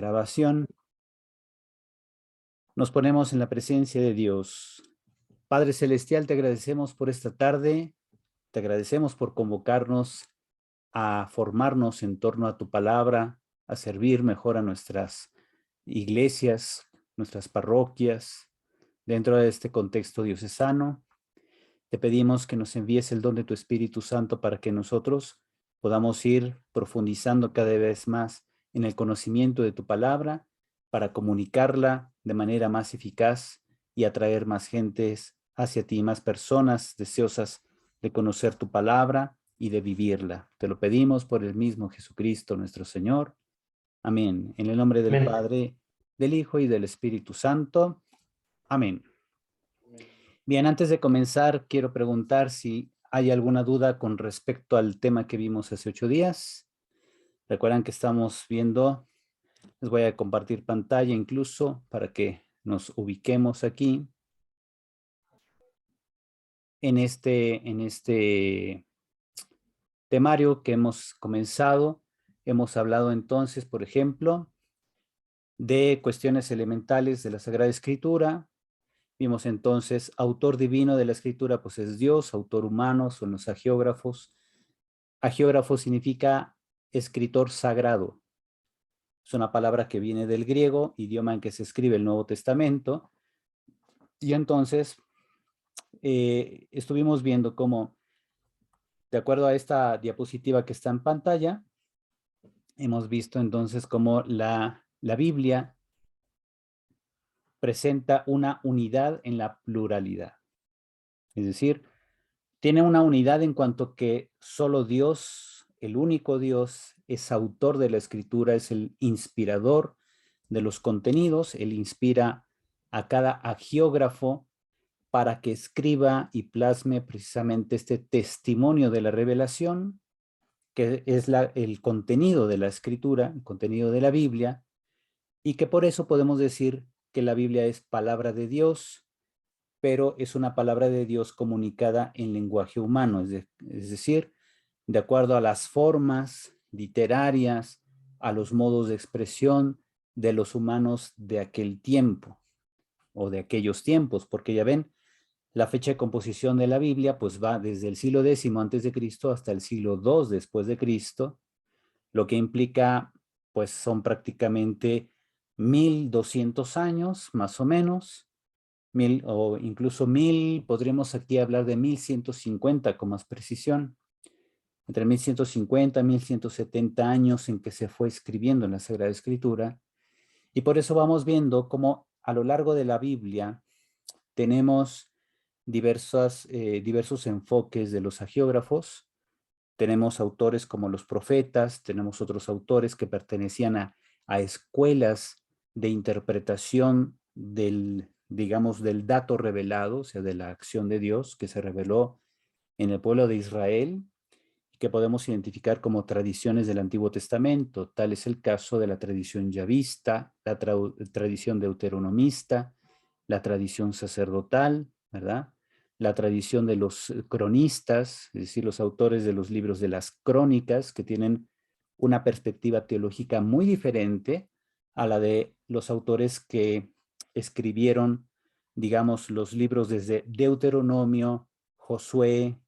Grabación. Nos ponemos en la presencia de Dios. Padre Celestial, te agradecemos por esta tarde, te agradecemos por convocarnos a formarnos en torno a tu palabra, a servir mejor a nuestras iglesias, nuestras parroquias, dentro de este contexto diocesano. Te pedimos que nos envíes el don de tu Espíritu Santo para que nosotros podamos ir profundizando cada vez más en el conocimiento de tu palabra, para comunicarla de manera más eficaz y atraer más gentes hacia ti, más personas deseosas de conocer tu palabra y de vivirla. Te lo pedimos por el mismo Jesucristo nuestro Señor. Amén. En el nombre del Amén. Padre, del Hijo y del Espíritu Santo. Amén. Bien, antes de comenzar, quiero preguntar si hay alguna duda con respecto al tema que vimos hace 8 días. Recuerdan que estamos viendo, les voy a compartir pantalla incluso para que nos ubiquemos aquí en este temario que hemos comenzado. Hemos hablado entonces, por ejemplo, de cuestiones elementales de la Sagrada Escritura. Vimos entonces, autor divino de la Escritura, pues es Dios, autor humano son los agiógrafos. Agiógrafo significa escritor sagrado. Es una palabra que viene del griego, idioma en que se escribe el Nuevo Testamento. Y entonces estuvimos viendo cómo, de acuerdo a esta diapositiva que está en pantalla, hemos visto entonces cómo la Biblia presenta una unidad en la pluralidad. Es decir, tiene una unidad en cuanto que solo Dios, el único Dios, es autor de la Escritura, es el inspirador de los contenidos. Él inspira a cada agiógrafo para que escriba y plasme precisamente este testimonio de la revelación, que es el contenido de la Escritura, el contenido de la Biblia, y que por eso podemos decir que la Biblia es palabra de Dios, pero es una palabra de Dios comunicada en lenguaje humano, es decir, de acuerdo a las formas literarias, a los modos de expresión de los humanos de aquel tiempo o de aquellos tiempos, porque ya ven, la fecha de composición de la Biblia pues va desde el siglo X antes de Cristo hasta el siglo II después de Cristo, lo que implica pues son prácticamente 1200 años más o menos, 1000 o incluso 1000, podríamos aquí hablar de 1150 con más precisión, entre 1150 y 1170 años en que se fue escribiendo en la Sagrada Escritura, y por eso vamos viendo cómo a lo largo de la Biblia tenemos diversos enfoques de los agiógrafos. Tenemos autores como los profetas, tenemos otros autores que pertenecían a escuelas de interpretación digamos, del dato revelado, o sea, de la acción de Dios que se reveló en el pueblo de Israel, que podemos identificar como tradiciones del Antiguo Testamento. Tal es el caso de la tradición yavista, la tradición deuteronomista, la tradición sacerdotal, ¿verdad? La tradición de los cronistas, es decir, los autores de los libros de las crónicas, que tienen una perspectiva teológica muy diferente a la de los autores que escribieron, digamos, los libros desde Deuteronomio, Josué,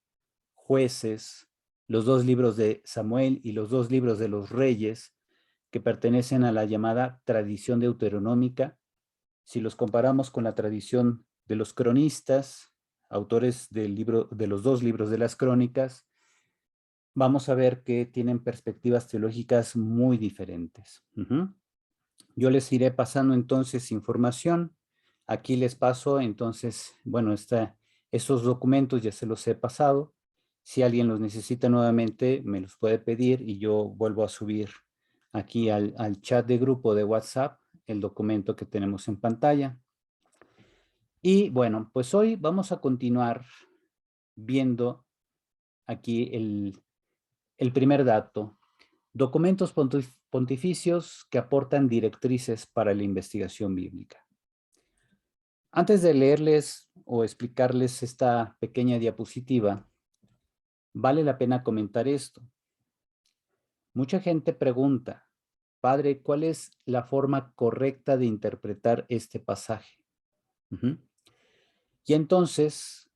Jueces, los 2 libros de Samuel y los 2 libros de los Reyes, que pertenecen a la llamada tradición deuteronómica. Si los comparamos con la tradición de los cronistas, autores de los 2 libros de las crónicas, vamos a ver que tienen perspectivas teológicas muy diferentes. Yo les iré pasando entonces información. Aquí les paso entonces, bueno, estos documentos ya se los he pasado. Si alguien los necesita nuevamente, me los puede pedir y yo vuelvo a subir aquí al chat de grupo de WhatsApp el documento que tenemos en pantalla. Y bueno, pues hoy vamos a continuar viendo aquí el primer dato. Documentos pontificios que aportan directrices para la investigación bíblica. Antes de leerles o explicarles esta pequeña diapositiva, vale la pena comentar esto. Mucha gente pregunta, padre, ¿cuál es la forma correcta de interpretar este pasaje? Ujú. Y entonces,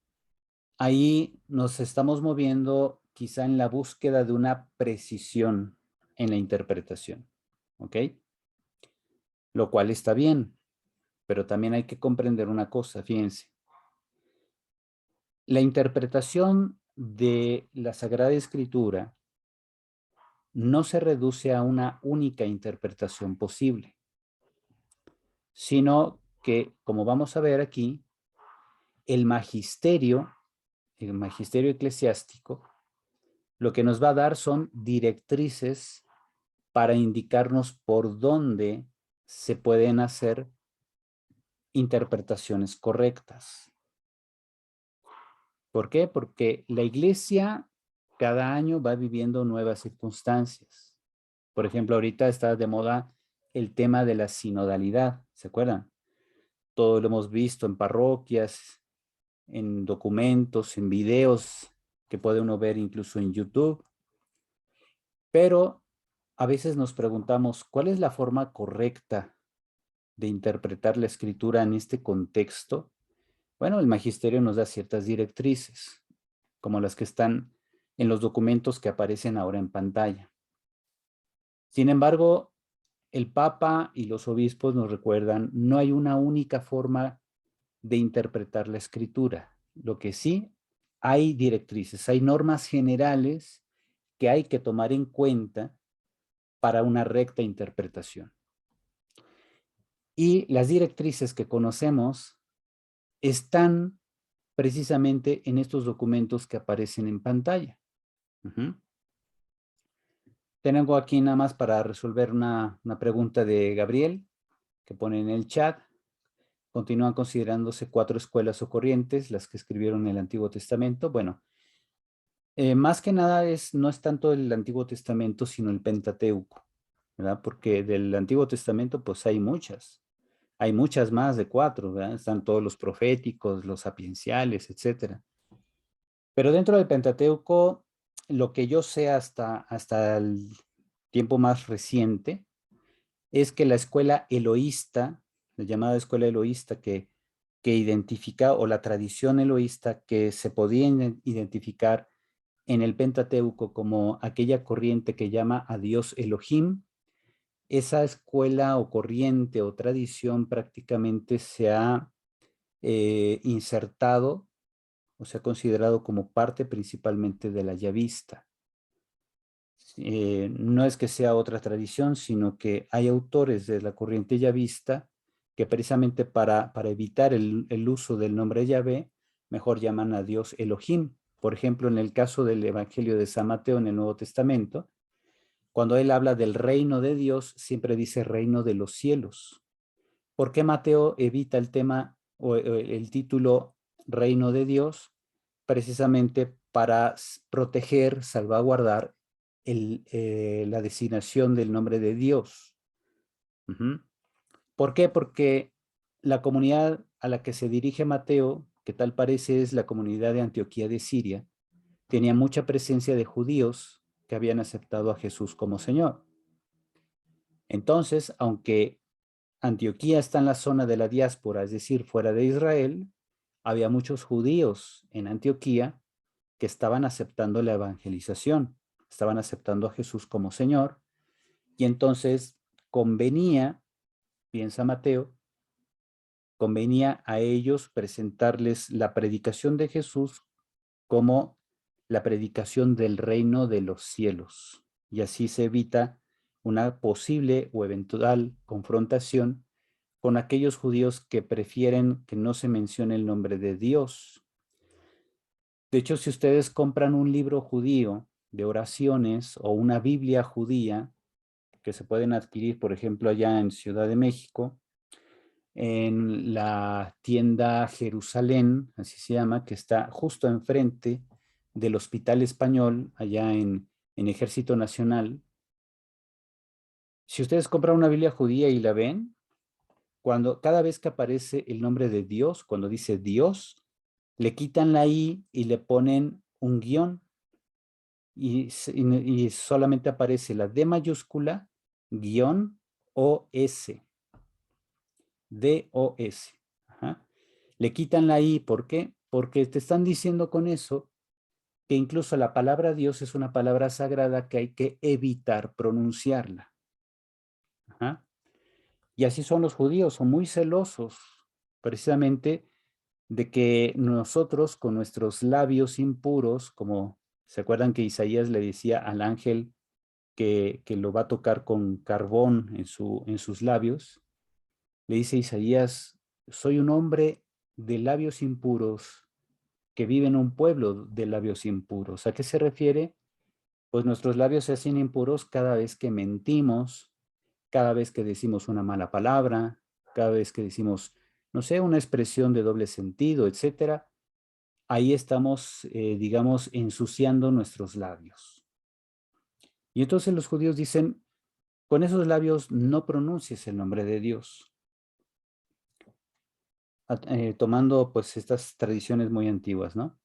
ahí nos estamos moviendo quizá en la búsqueda de una precisión en la interpretación, ¿ok? Lo cual está bien, pero también hay que comprender una cosa, fíjense. La interpretación de la Sagrada Escritura no se reduce a una única interpretación posible, sino que, como vamos a ver aquí, el magisterio eclesiástico, lo que nos va a dar son directrices para indicarnos por dónde se pueden hacer interpretaciones correctas. ¿Por qué? Porque la iglesia cada año va viviendo nuevas circunstancias. Por ejemplo, ahorita está de moda el tema de la sinodalidad, ¿se acuerdan? Todo lo hemos visto en parroquias, en documentos, en videos que puede uno ver incluso en YouTube. Pero a veces nos preguntamos, ¿cuál es la forma correcta de interpretar la escritura en este contexto? Bueno, el magisterio nos da ciertas directrices, como las que están en los documentos que aparecen ahora en pantalla. Sin embargo, el Papa y los obispos nos recuerdan, no hay una única forma de interpretar la escritura. Lo que sí, hay directrices, hay normas generales que hay que tomar en cuenta para una recta interpretación. Y las directrices que conocemos están precisamente en estos documentos que aparecen en pantalla. Tengo aquí nada más para resolver una pregunta de Gabriel, que pone en el chat. Continúan considerándose 4 escuelas o corrientes, las que escribieron el Antiguo Testamento. Bueno, más que nada no es tanto el Antiguo Testamento, sino el Pentateuco, ¿verdad? Porque del Antiguo Testamento, pues hay muchas más de 4, ¿verdad? Están todos los proféticos, los sapienciales, etcétera. Pero dentro del Pentateuco, lo que yo sé hasta el tiempo más reciente, es que la escuela eloísta, la llamada escuela eloísta que identifica, o la tradición eloísta que se podía identificar en el Pentateuco como aquella corriente que llama a Dios Elohim, esa escuela o corriente o tradición prácticamente se ha insertado o se ha considerado como parte principalmente de la yavista. No es que sea otra tradición, sino que hay autores de la corriente yavista que precisamente para evitar el uso del nombre Yahvé, mejor llaman a Dios Elohim. Por ejemplo, en el caso del Evangelio de San Mateo en el Nuevo Testamento, cuando él habla del reino de Dios, siempre dice reino de los cielos. ¿Por qué Mateo evita el tema o el título reino de Dios? Precisamente para proteger, salvaguardar la designación del nombre de Dios. ¿Por qué? Porque la comunidad a la que se dirige Mateo, que tal parece es la comunidad de Antioquía de Siria, tenía mucha presencia de judíos que habían aceptado a Jesús como Señor. Entonces, aunque Antioquía está en la zona de la diáspora, es decir, fuera de Israel, había muchos judíos en Antioquía que estaban aceptando la evangelización, estaban aceptando a Jesús como Señor, y entonces convenía, piensa Mateo, convenía a ellos presentarles la predicación de Jesús como la predicación del reino de los cielos, y así se evita una posible o eventual confrontación con aquellos judíos que prefieren que no se mencione el nombre de Dios. De hecho, si ustedes compran un libro judío de oraciones o una Biblia judía, que se pueden adquirir, por ejemplo, allá en Ciudad de México, en la tienda Jerusalén, así se llama, que está justo enfrente del Hospital Español, allá en Ejército Nacional. Si ustedes compran una Biblia judía y la ven, cada vez que aparece el nombre de Dios, cuando dice Dios, le quitan la I y le ponen un guión y solamente aparece la D mayúscula D-O-S. D-O-S. Ajá. Le quitan la I, ¿por qué? Porque te están diciendo con eso que incluso la palabra Dios es una palabra sagrada que hay que evitar pronunciarla. Ajá. Y así son los judíos, son muy celosos precisamente de que nosotros con nuestros labios impuros, como se acuerdan que Isaías le decía al ángel que lo va a tocar con carbón en sus labios, le dice Isaías, soy un hombre de labios impuros que vive en un pueblo de labios impuros. ¿A qué se refiere? Pues nuestros labios se hacen impuros cada vez que mentimos, cada vez que decimos una mala palabra, cada vez que decimos, no sé, una expresión de doble sentido, etcétera. Ahí estamos, digamos, ensuciando nuestros labios. Y entonces los judíos dicen, con esos labios no pronuncies el nombre de Dios, tomando pues estas tradiciones muy antiguas, ¿no?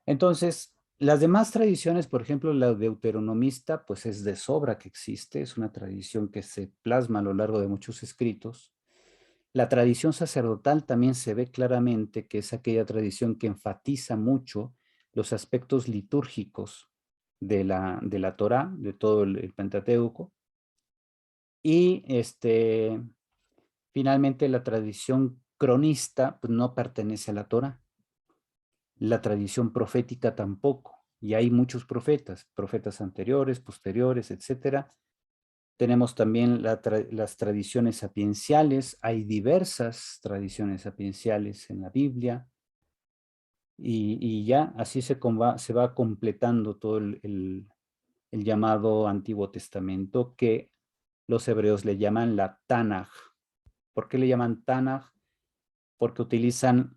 Entonces, las demás tradiciones, por ejemplo, la deuteronomista, pues es de sobra que existe, es una tradición que se plasma a lo largo de muchos escritos. La tradición sacerdotal también se ve claramente que es aquella tradición que enfatiza mucho los aspectos litúrgicos de la Torá, de todo el Pentateuco. Y finalmente la tradición cronista pues, no pertenece a la Torá. La tradición profética tampoco. Y hay muchos profetas, profetas anteriores, posteriores, etcétera. Tenemos también las tradiciones sapienciales. Hay diversas tradiciones sapienciales en la Biblia. Y ya así se va completando todo el llamado Antiguo Testamento, que los hebreos le llaman la Tanaj. ¿Por qué le llaman Tanaj? Porque utilizan,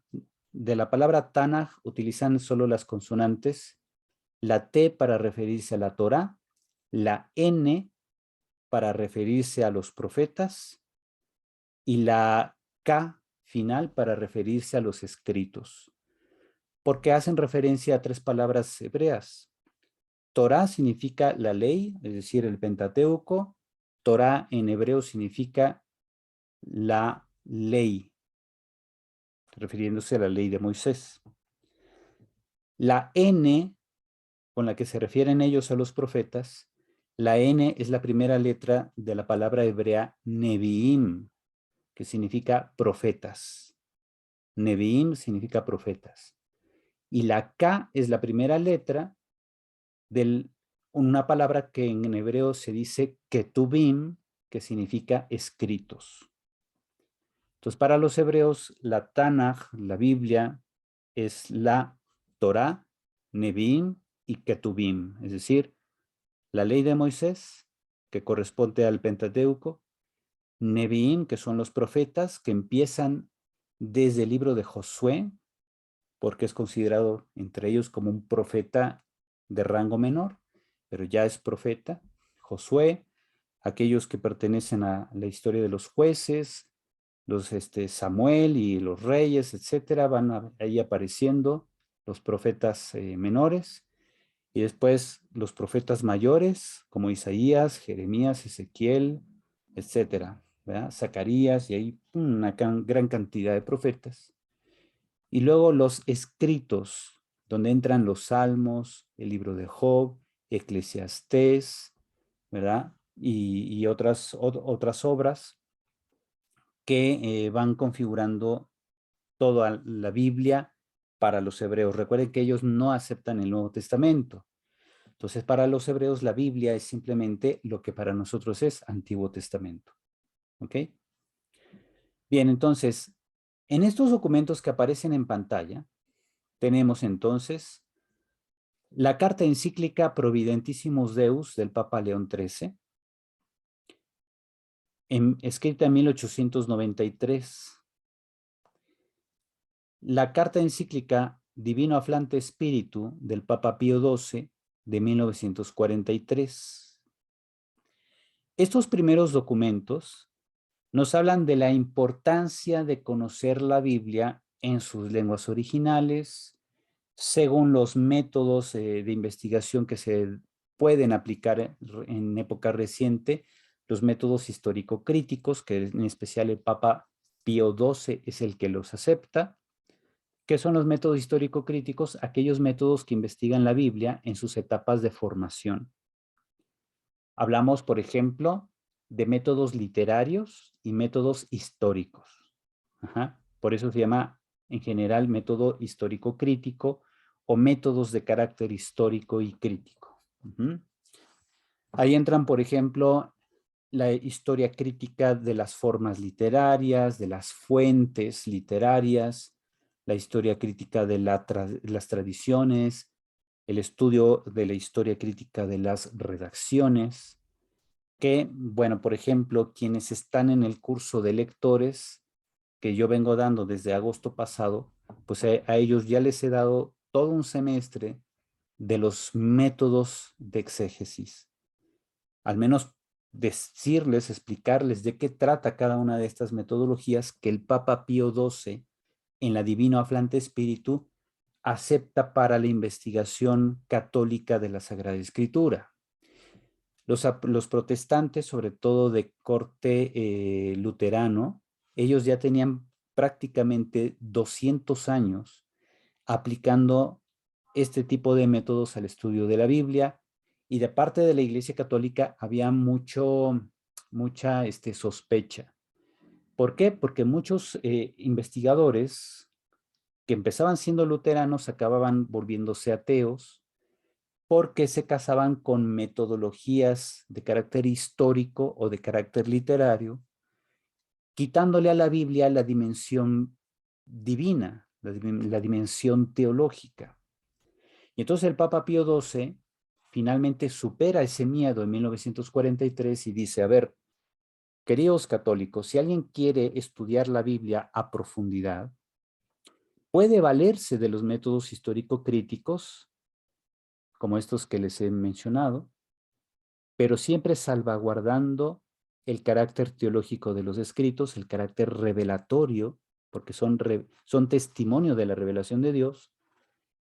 de la palabra Tanaj, utilizan solo las consonantes, la T para referirse a la Torá, la N para referirse a los profetas y la K final para referirse a los escritos, porque hacen referencia a tres palabras hebreas. Torá significa la ley, es decir, el Pentateuco. Torá en hebreo significa la ley, refiriéndose a la ley de Moisés. La N, con la que se refieren ellos a los profetas, la N es la primera letra de la palabra hebrea Neviim, que significa profetas. Neviim significa profetas. Y la K es la primera letra de una palabra que en hebreo se dice Ketubim, que significa escritos. Entonces, para los hebreos, la Tanaj, la Biblia, es la Torá, Neviim y Ketubim, es decir, la ley de Moisés, que corresponde al Pentateuco, Neviim, que son los profetas, que empiezan desde el libro de Josué, porque es considerado entre ellos como un profeta de rango menor, pero ya es profeta. Josué, aquellos que pertenecen a la historia de los jueces, los Samuel y los reyes, etcétera, van ahí apareciendo los profetas menores, y después los profetas mayores, como Isaías, Jeremías, Ezequiel, etcétera, ¿verdad? Zacarías, y hay una gran cantidad de profetas. Y luego los escritos, donde entran los Salmos, el libro de Job, Eclesiastés, ¿verdad? Y otras obras que van configurando toda la Biblia para los hebreos. Recuerden que ellos no aceptan el Nuevo Testamento. Entonces, para los hebreos la Biblia es simplemente lo que para nosotros es Antiguo Testamento. ¿Ok? Bien, entonces, en estos documentos que aparecen en pantalla, tenemos entonces la carta encíclica Providentissimus Deus del Papa León XIII, escrita en 1893. La carta encíclica Divino Afflante Spiritu del Papa Pío XII de 1943. Estos primeros documentos nos hablan de la importancia de conocer la Biblia en sus lenguas originales, según los métodos de investigación que se pueden aplicar en época reciente, los métodos histórico-críticos, que en especial el Papa Pío XII es el que los acepta. ¿Qué son los métodos histórico-críticos? Aquellos métodos que investigan la Biblia en sus etapas de formación. Hablamos, por ejemplo, de métodos literarios y métodos históricos. Ajá. Por eso se llama en general método histórico-crítico o métodos de carácter histórico y crítico. Ahí entran, por ejemplo, la historia crítica de las formas literarias, de las fuentes literarias, la historia crítica de las tradiciones, el estudio de la historia crítica de las redacciones, que, bueno, por ejemplo, quienes están en el curso de lectores que yo vengo dando desde agosto pasado, pues a ellos ya les he dado todo un semestre de los métodos de exégesis. Al menos decirles, explicarles de qué trata cada una de estas metodologías que el Papa Pío XII en la Divino Aflante Espíritu acepta para la investigación católica de la Sagrada Escritura. Los protestantes, sobre todo de corte luterano, ellos ya tenían prácticamente 200 años aplicando este tipo de métodos al estudio de la Biblia, y de parte de la Iglesia Católica había mucha sospecha. ¿Por qué? Porque muchos investigadores que empezaban siendo luteranos acababan volviéndose ateos porque se casaban con metodologías de carácter histórico o de carácter literario, quitándole a la Biblia la dimensión divina, la dimensión teológica. Y entonces el Papa Pío XII finalmente supera ese miedo en 1943 y dice, a ver, queridos católicos, si alguien quiere estudiar la Biblia a profundidad, puede valerse de los métodos histórico-críticos, como estos que les he mencionado, pero siempre salvaguardando el carácter teológico de los escritos, el carácter revelatorio, porque son testimonio de la revelación de Dios,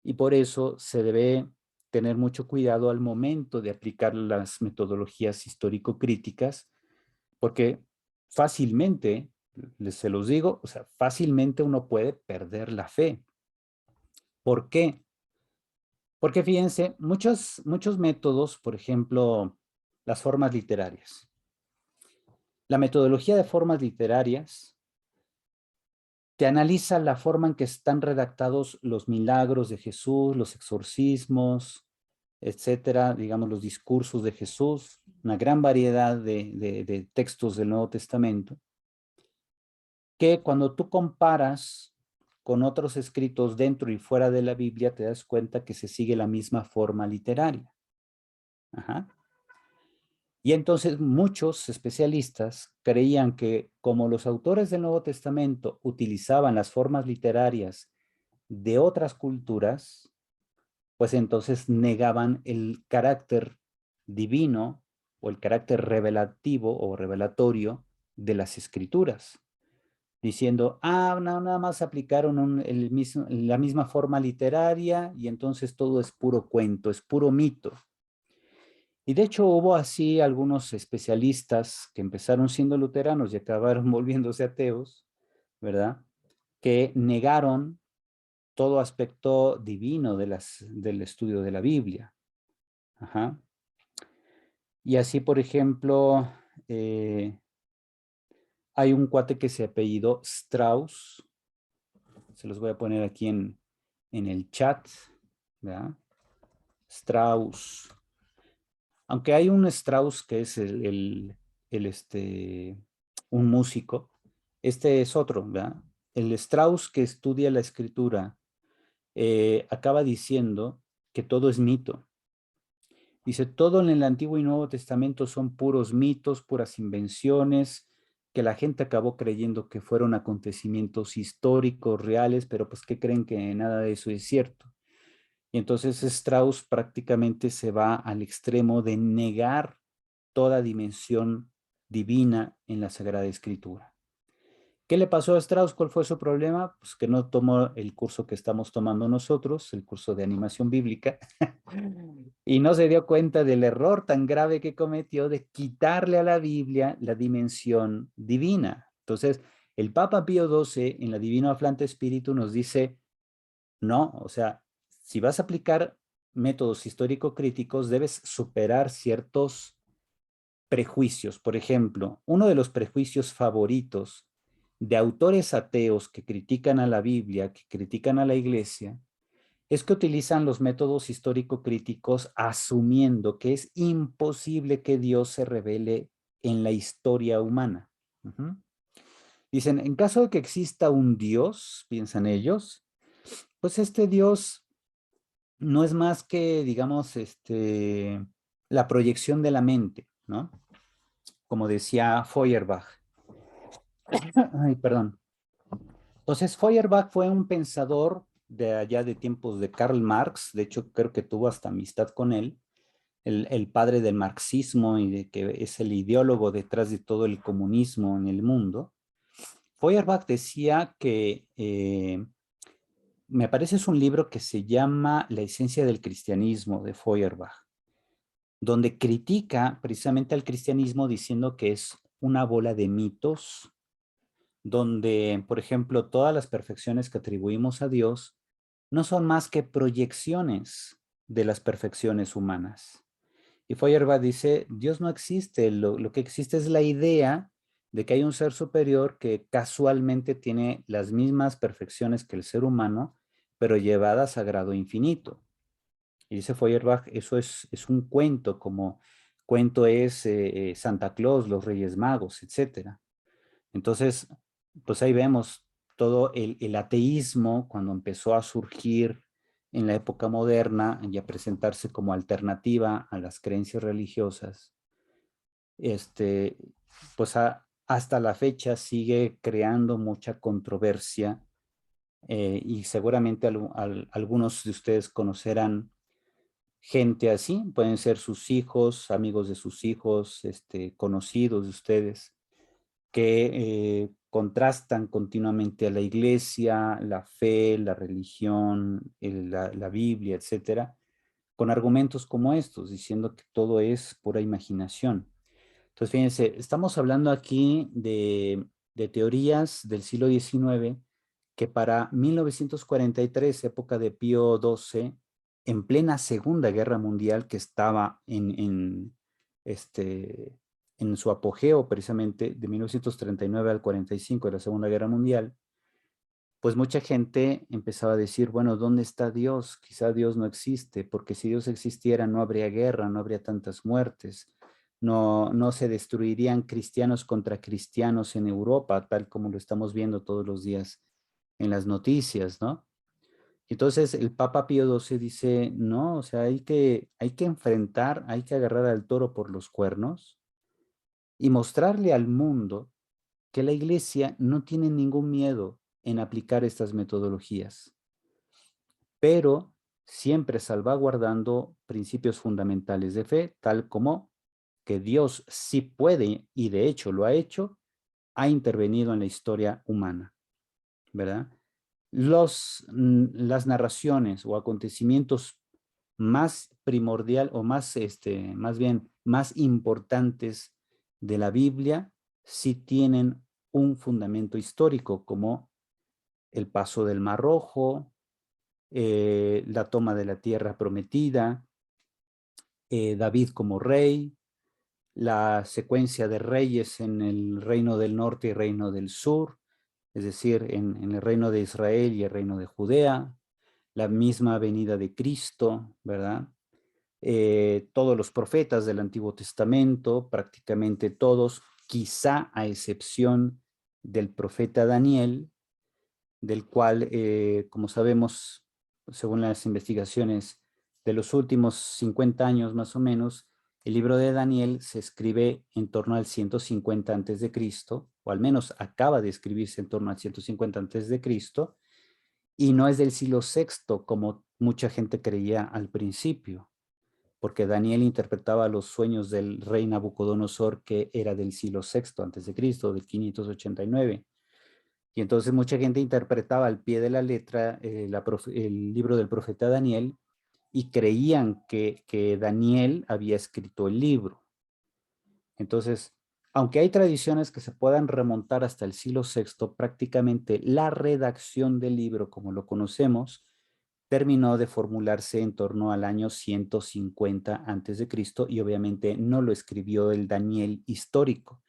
y por eso se debe tener mucho cuidado al momento de aplicar las metodologías histórico-críticas, porque fácilmente, se los digo, o sea, fácilmente uno puede perder la fe. ¿Por qué? Porque fíjense, muchos métodos, por ejemplo, las formas literarias. La metodología de formas literarias te analiza la forma en que están redactados los milagros de Jesús, los exorcismos, etcétera, digamos, los discursos de Jesús, una gran variedad de textos del Nuevo Testamento, que cuando tú comparas con otros escritos dentro y fuera de la Biblia, te das cuenta que se sigue la misma forma literaria. Ajá. Y entonces muchos especialistas creían que como los autores del Nuevo Testamento utilizaban las formas literarias de otras culturas, pues entonces negaban el carácter divino o el carácter revelativo o revelatorio de las escrituras, diciendo, no, nada más aplicaron la misma forma literaria y entonces todo es puro cuento, es puro mito. Y de hecho hubo así algunos especialistas que empezaron siendo luteranos y acabaron volviéndose ateos, ¿verdad? Que negaron todo aspecto divino del estudio de la Biblia. Ajá. Y así, por ejemplo, hay un cuate que se apellidó Strauss, se los voy a poner aquí en el chat, ¿verdad? Strauss. Aunque hay un Strauss que es un músico, este es otro, ¿verdad? El Strauss que estudia la escritura acaba diciendo que todo es mito. Dice, todo en el Antiguo y Nuevo Testamento son puros mitos, puras invenciones, que la gente acabó creyendo que fueron acontecimientos históricos, reales, pero pues que creen que nada de eso es cierto. Y entonces Strauss prácticamente se va al extremo de negar toda dimensión divina en la Sagrada Escritura. ¿Qué le pasó a Strauss? ¿Cuál fue su problema? Pues que no tomó el curso que estamos tomando nosotros, el curso de animación bíblica, y no se dio cuenta del error tan grave que cometió de quitarle a la Biblia la dimensión divina. Entonces, el Papa Pío XII en la Divino Aflante Espíritu nos dice, no, o sea, si vas a aplicar métodos histórico-críticos, debes superar ciertos prejuicios. Por ejemplo, uno de los prejuicios favoritos de autores ateos que critican a la Biblia, que critican a la Iglesia, es que utilizan los métodos histórico-críticos asumiendo que es imposible que Dios se revele en la historia humana. Ujú. Dicen, en caso de que exista un Dios, piensan ellos, pues este Dios no es más que, digamos, la proyección de la mente, ¿no? Como decía Feuerbach. Ay, perdón. Entonces, Feuerbach fue un pensador de allá de tiempos de Karl Marx, de hecho creo que tuvo hasta amistad con él, el padre del marxismo y de que es el ideólogo detrás de todo el comunismo en el mundo. Feuerbach decía que, me parece es un libro que se llama La esencia del cristianismo de Feuerbach, donde critica precisamente al cristianismo diciendo que es una bola de mitos, donde, por ejemplo, todas las perfecciones que atribuimos a Dios no son más que proyecciones de las perfecciones humanas. Y Feuerbach dice, Dios no existe, lo que existe es la idea de que hay un ser superior que casualmente tiene las mismas perfecciones que el ser humano, pero llevadas a grado infinito. Y dice Feuerbach, eso es un cuento, como cuento es Santa Claus, los Reyes Magos, etcétera. Entonces, pues ahí vemos todo el ateísmo cuando empezó a surgir en la época moderna y a presentarse como alternativa a las creencias religiosas. Este, pues hasta la fecha sigue creando mucha controversia y seguramente algunos de ustedes conocerán gente así, pueden ser sus hijos, amigos de sus hijos, conocidos de ustedes, que contrastan continuamente a la iglesia, la fe, la religión, la Biblia, etcétera, con argumentos como estos, diciendo que todo es pura imaginación. Entonces, fíjense, estamos hablando aquí de teorías del siglo XIX que para 1943, época de Pío XII, en plena Segunda Guerra Mundial, que estaba este, en su apogeo precisamente de 1939 al 45 de la Segunda Guerra Mundial, pues mucha gente empezaba a decir, bueno, ¿dónde está Dios? Quizá Dios no existe, porque si Dios existiera no habría guerra, no habría tantas muertes, no se destruirían cristianos contra cristianos en Europa, tal como lo estamos viendo todos los días en las noticias, ¿no? Entonces el Papa Pío XII dice, no, o sea, hay que enfrentar, hay que agarrar al toro por los cuernos y mostrarle al mundo que la iglesia no tiene ningún miedo en aplicar estas metodologías, pero siempre salvaguardando principios fundamentales de fe, tal como que Dios sí puede, y de hecho lo ha hecho, ha intervenido en la historia humana, ¿verdad? Las narraciones o acontecimientos más primordial o más bien, más importantes de la Biblia sí tienen un fundamento histórico, como el paso del Mar Rojo, la toma de la tierra prometida, David como rey, la secuencia de reyes en el reino del norte y reino del sur, es decir, en el reino de Israel y el reino de Judea, la misma venida de Cristo, ¿verdad? Todos los profetas del Antiguo Testamento, prácticamente todos, quizá a excepción del profeta Daniel, del cual, como sabemos, según las investigaciones de los últimos 50 años más o menos, el libro de Daniel se escribe en torno al 150 antes de Cristo, o al menos acaba de escribirse en torno al 150 antes de Cristo, y no es del siglo sexto como mucha gente creía al principio, porque Daniel interpretaba los sueños del rey Nabucodonosor, que era del siglo sexto antes de Cristo, del 589. Y entonces mucha gente interpretaba al pie de la letra el libro del profeta Daniel y creían que Daniel había escrito el libro. Entonces, aunque hay tradiciones que se puedan remontar hasta el siglo VI, prácticamente la redacción del libro, como lo conocemos, terminó de formularse en torno al año 150 a.C. y obviamente no lo escribió el Daniel histórico.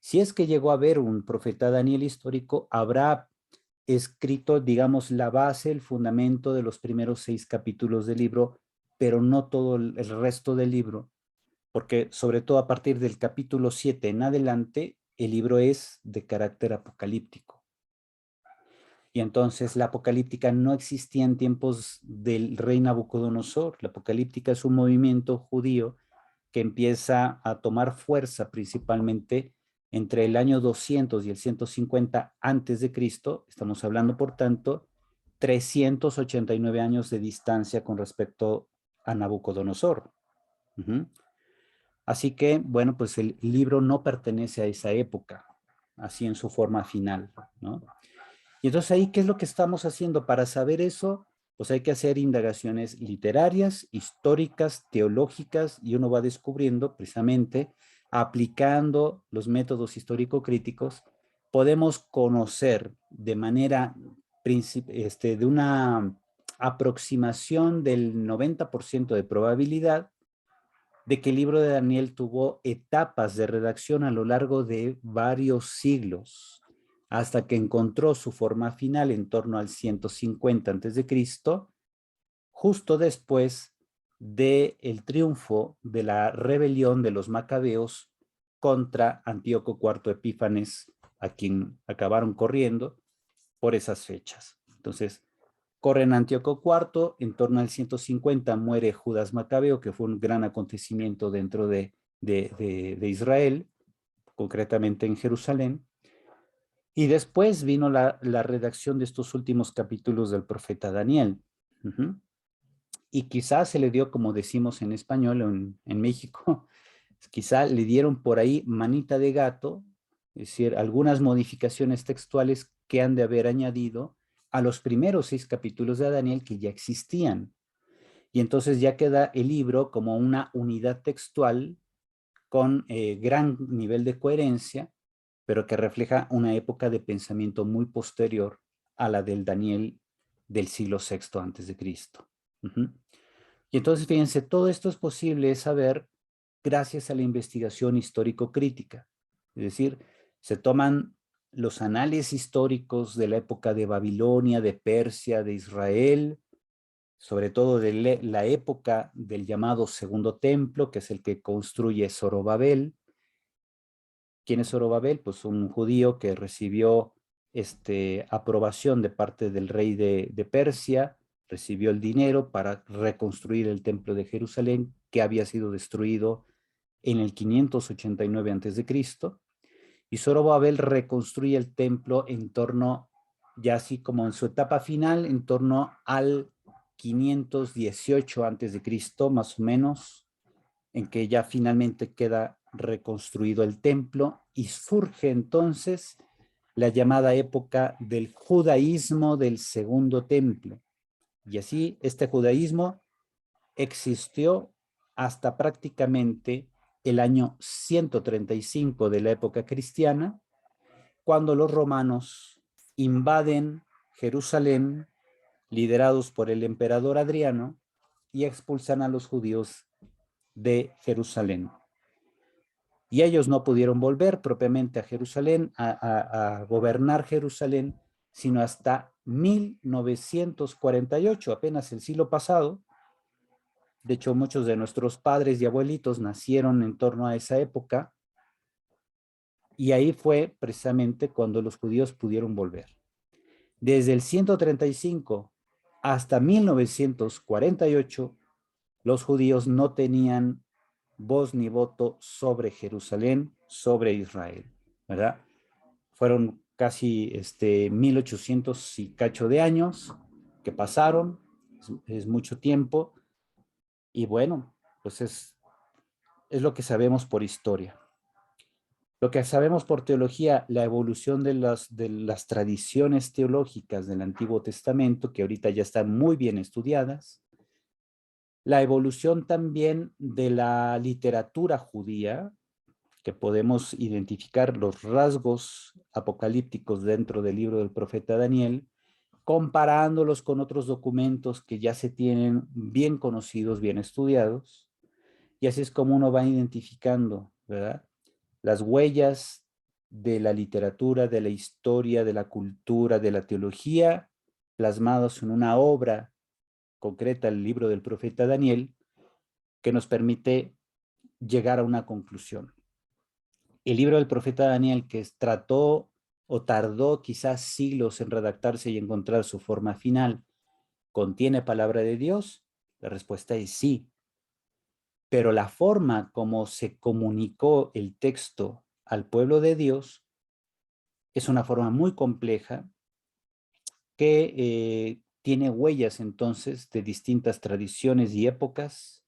Si es que llegó a haber un profeta Daniel histórico, habrá escrito, digamos, la base, el fundamento de los primeros 6 capítulos del libro, pero no todo el resto del libro, porque sobre todo a partir del capítulo 7 en adelante, el libro es de carácter apocalíptico. Y entonces la apocalíptica no existía en tiempos del rey Nabucodonosor. La apocalíptica es un movimiento judío que empieza a tomar fuerza principalmente entre el año 200 y el 150 antes de Cristo. Estamos hablando, por tanto, 389 años de distancia con respecto a Nabucodonosor. Así que, bueno, pues el libro no pertenece a esa época, así en su forma final, ¿no? Y entonces ahí, ¿qué es lo que estamos haciendo? Para saber eso, pues hay que hacer indagaciones literarias, históricas, teológicas, y uno va descubriendo precisamente, aplicando los métodos histórico-críticos, podemos conocer de manera, de una aproximación del 90% de probabilidad de que el libro de Daniel tuvo etapas de redacción a lo largo de varios siglos, hasta que encontró su forma final en torno al 150 a.C., justo después del triunfo de la rebelión de los macabeos contra Antíoco IV Epífanes, a quien acabaron corriendo por esas fechas. Entonces, corren Antíoco IV, en torno al 150 muere Judas Macabeo, que fue un gran acontecimiento dentro de Israel, concretamente en Jerusalén. Y después vino la redacción de estos últimos capítulos del profeta Daniel. Y quizás se le dio, como decimos en español en México, quizá le dieron por ahí manita de gato, es decir, algunas modificaciones textuales que han de haber añadido a los primeros 6 capítulos de Daniel que ya existían. Y entonces ya queda el libro como una unidad textual con gran nivel de coherencia, pero que refleja una época de pensamiento muy posterior a la del Daniel del siglo VI antes de Cristo. Y entonces, fíjense, todo esto es posible saber gracias a la investigación histórico-crítica. Es decir, se toman los análisis históricos de la época de Babilonia, de Persia, de Israel, sobre todo de la época del llamado Segundo Templo, que es el que construye Zorobabel. ¿Quién es Zorobabel? Pues un judío que recibió aprobación de parte del rey de Persia, recibió el dinero para reconstruir el templo de Jerusalén, que había sido destruido en el 589 a.C., y Zorobabel reconstruye el templo en torno, ya así como en su etapa final, en torno al 518 a.C., más o menos, en que ya finalmente queda reconstruido el templo y surge entonces la llamada época del judaísmo del Segundo Templo. Y así este judaísmo existió hasta prácticamente el año 135 de la época cristiana, cuando los romanos invaden Jerusalén, liderados por el emperador Adriano, y expulsan a los judíos de Jerusalén. Y ellos no pudieron volver propiamente a Jerusalén, a gobernar Jerusalén, sino hasta 1948, apenas el siglo pasado. De hecho, muchos de nuestros padres y abuelitos nacieron en torno a esa época, y ahí fue precisamente cuando los judíos pudieron volver. Desde el 135 hasta 1948, los judíos no tenían voz ni voto sobre Jerusalén, sobre Israel, ¿verdad? Fueron casi 1800 y cacho de años que pasaron, es mucho tiempo, y bueno, pues es lo que sabemos por historia. Lo que sabemos por teología, la evolución de las tradiciones teológicas del Antiguo Testamento, que ahorita ya están muy bien estudiadas, la evolución también de la literatura judía, que podemos identificar los rasgos apocalípticos dentro del libro del profeta Daniel, comparándolos con otros documentos que ya se tienen bien conocidos, bien estudiados, y así es como uno va identificando, ¿verdad? Las huellas de la literatura, de la historia, de la cultura, de la teología, plasmados en una obra concreta, el libro del profeta Daniel, que nos permite llegar a una conclusión. El libro del profeta Daniel, que trató o tardó quizás siglos en redactarse y encontrar su forma final, ¿contiene palabra de Dios? La respuesta es sí. Pero la forma como se comunicó el texto al pueblo de Dios es una forma muy compleja que tiene huellas entonces de distintas tradiciones y épocas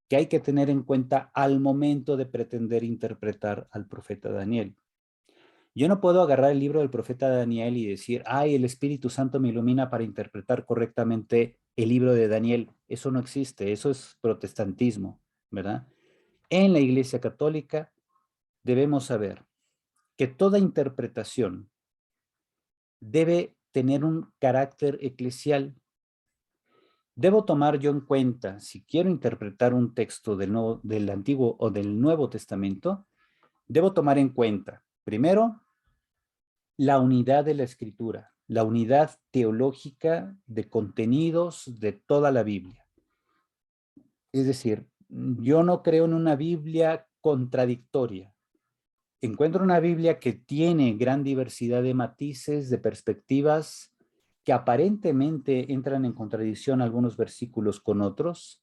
que hay que tener en cuenta al momento de pretender interpretar al profeta Daniel. Yo no puedo agarrar el libro del profeta Daniel y decir, ay, el Espíritu Santo me ilumina para interpretar correctamente el libro de Daniel. Eso no existe, eso es protestantismo, ¿verdad? En la Iglesia Católica debemos saber que toda interpretación debe tener un carácter eclesial. Debo tomar yo en cuenta, si quiero interpretar un texto del Antiguo o del Nuevo Testamento, debo tomar en cuenta, primero, la unidad de la escritura, la unidad teológica de contenidos de toda la Biblia. Es decir, yo no creo en una Biblia contradictoria. Encuentro una Biblia que tiene gran diversidad de matices, de perspectivas, que aparentemente entran en contradicción algunos versículos con otros,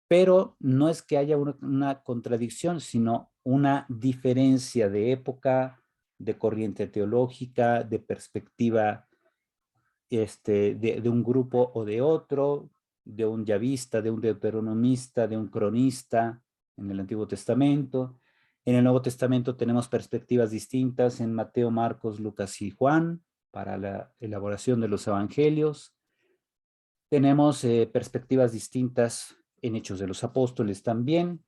pero no es que haya una contradicción, sino una diferencia de época, de corriente teológica, de perspectiva de un grupo o de otro, de un yavista, de un deuteronomista, de un cronista en el Antiguo Testamento. En el Nuevo Testamento tenemos perspectivas distintas en Mateo, Marcos, Lucas y Juan para la elaboración de los evangelios. Tenemos perspectivas distintas en Hechos de los Apóstoles también.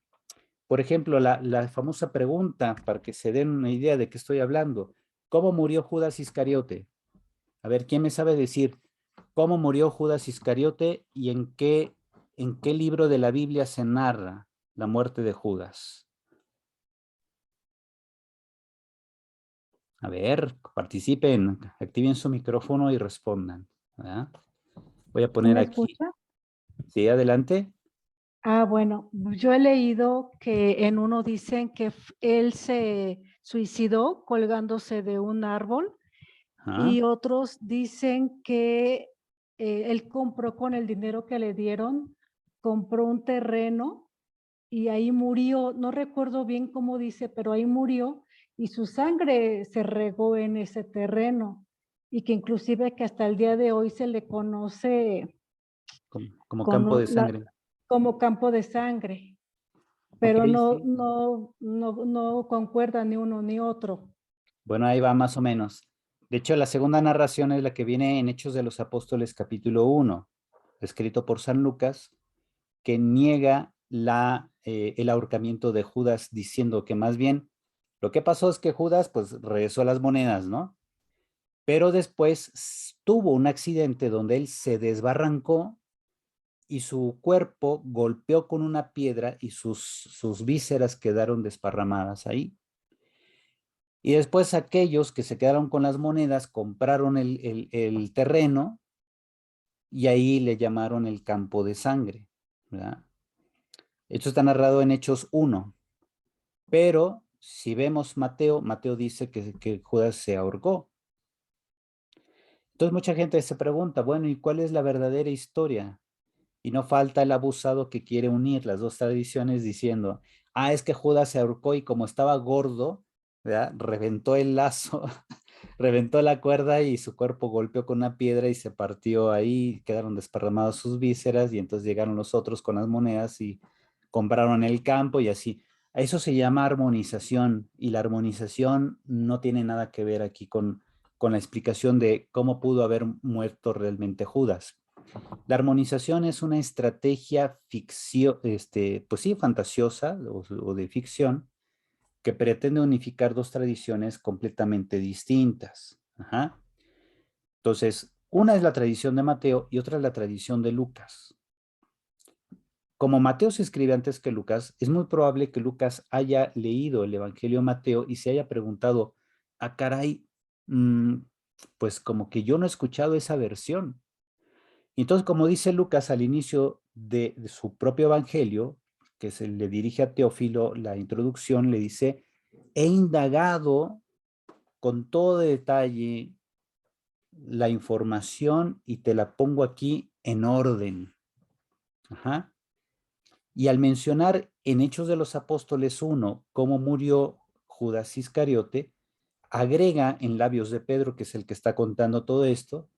Por ejemplo, la famosa pregunta, para que se den una idea de qué estoy hablando, ¿cómo murió Judas Iscariote? A ver, ¿quién me sabe decir cómo murió Judas Iscariote y en qué libro de la Biblia se narra la muerte de Judas? A ver, participen, activen su micrófono y respondan, ¿verdad? Voy a ¿Sí poner me aquí. escucha? Sí, adelante. Bueno, yo he leído que en uno dicen que él se suicidó colgándose de un árbol Ajá. y otros dicen que él compró con el dinero que le dieron, compró un terreno y ahí murió. No recuerdo bien cómo dice, pero ahí murió y su sangre se regó en ese terreno y que inclusive que hasta el día de hoy se le conoce Como con campo de sangre. como campo de sangre, Ok, pero sí. no concuerda ni uno ni otro. Bueno, ahí va más o menos. De hecho, la segunda narración es la que viene en Hechos de los Apóstoles capítulo 1, escrito por San Lucas, que niega el ahorcamiento de Judas diciendo que más bien lo que pasó es que Judas pues regresó las monedas, ¿no? Pero después tuvo un accidente donde él se desbarrancó y su cuerpo golpeó con una piedra y sus vísceras quedaron desparramadas ahí. Y después aquellos que se quedaron con las monedas compraron el terreno y ahí le llamaron el campo de sangre, ¿verdad? Esto está narrado en Hechos 1, pero si vemos Mateo dice que Judas se ahorcó. Entonces mucha gente se pregunta, bueno, ¿y cuál es la verdadera historia? Y no falta el abusado que quiere unir las dos tradiciones diciendo, es que Judas se ahorcó y como estaba gordo, ¿verdad? Reventó el lazo, reventó la cuerda y su cuerpo golpeó con una piedra y se partió ahí, quedaron desparramadas sus vísceras y entonces llegaron los otros con las monedas y compraron el campo y así. A eso se llama armonización, y la armonización no tiene nada que ver aquí con la explicación de cómo pudo haber muerto realmente Judas. La armonización es una estrategia ficción, pues sí, fantasiosa o de ficción, que pretende unificar dos tradiciones completamente distintas. Ajá. Entonces, una es la tradición de Mateo y otra es la tradición de Lucas. Como Mateo se escribe antes que Lucas, es muy probable que Lucas haya leído el Evangelio de Mateo y se haya preguntado, ah, caray, pues como que yo no he escuchado esa versión. Entonces, como dice Lucas al inicio de su propio Evangelio, que se le dirige a Teófilo, la introducción le dice, he indagado con todo detalle la información y te la pongo aquí en orden. Ajá. Y al mencionar en Hechos de los Apóstoles 1 cómo murió Judas Iscariote, agrega en labios de Pedro, que es el que está contando todo esto,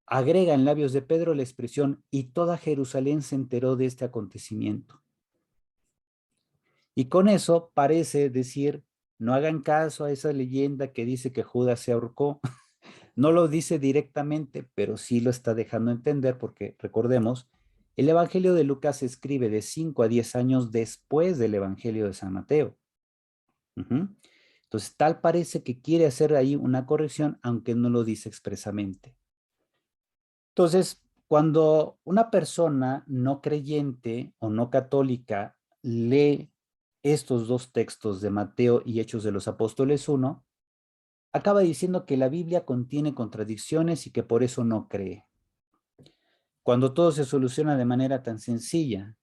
agrega en labios de Pedro la expresión, y toda Jerusalén se enteró de este acontecimiento. Y con eso parece decir, no hagan caso a esa leyenda que dice que Judas se ahorcó. No lo dice directamente, pero sí lo está dejando entender porque recordemos, el Evangelio de Lucas se escribe de 5 a 10 años después del Evangelio de San Mateo. Entonces, tal parece que quiere hacer ahí una corrección, aunque no lo dice expresamente. Entonces, cuando una persona no creyente o no católica lee estos dos textos de Mateo y Hechos de los Apóstoles 1, acaba diciendo que la Biblia contiene contradicciones y que por eso no cree. Cuando todo se soluciona de manera tan sencilla,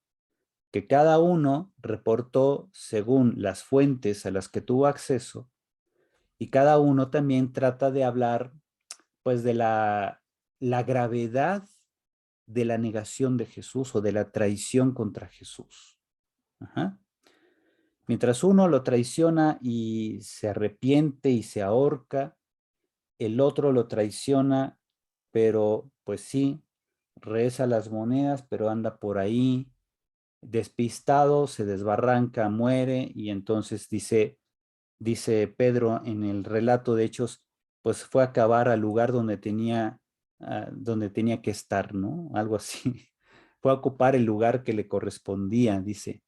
que cada uno reportó según las fuentes a las que tuvo acceso y cada uno también trata de hablar pues de la gravedad de la negación de Jesús o de la traición contra Jesús. Ajá. Mientras uno lo traiciona y se arrepiente y se ahorca, el otro lo traiciona, pero pues sí, reza las monedas, pero anda por ahí despistado, se desbarranca, muere, y entonces dice Pedro en el relato de Hechos, pues fue a acabar al lugar donde tenía que estar, ¿no? Algo así. Fue a ocupar el lugar que le correspondía, dice.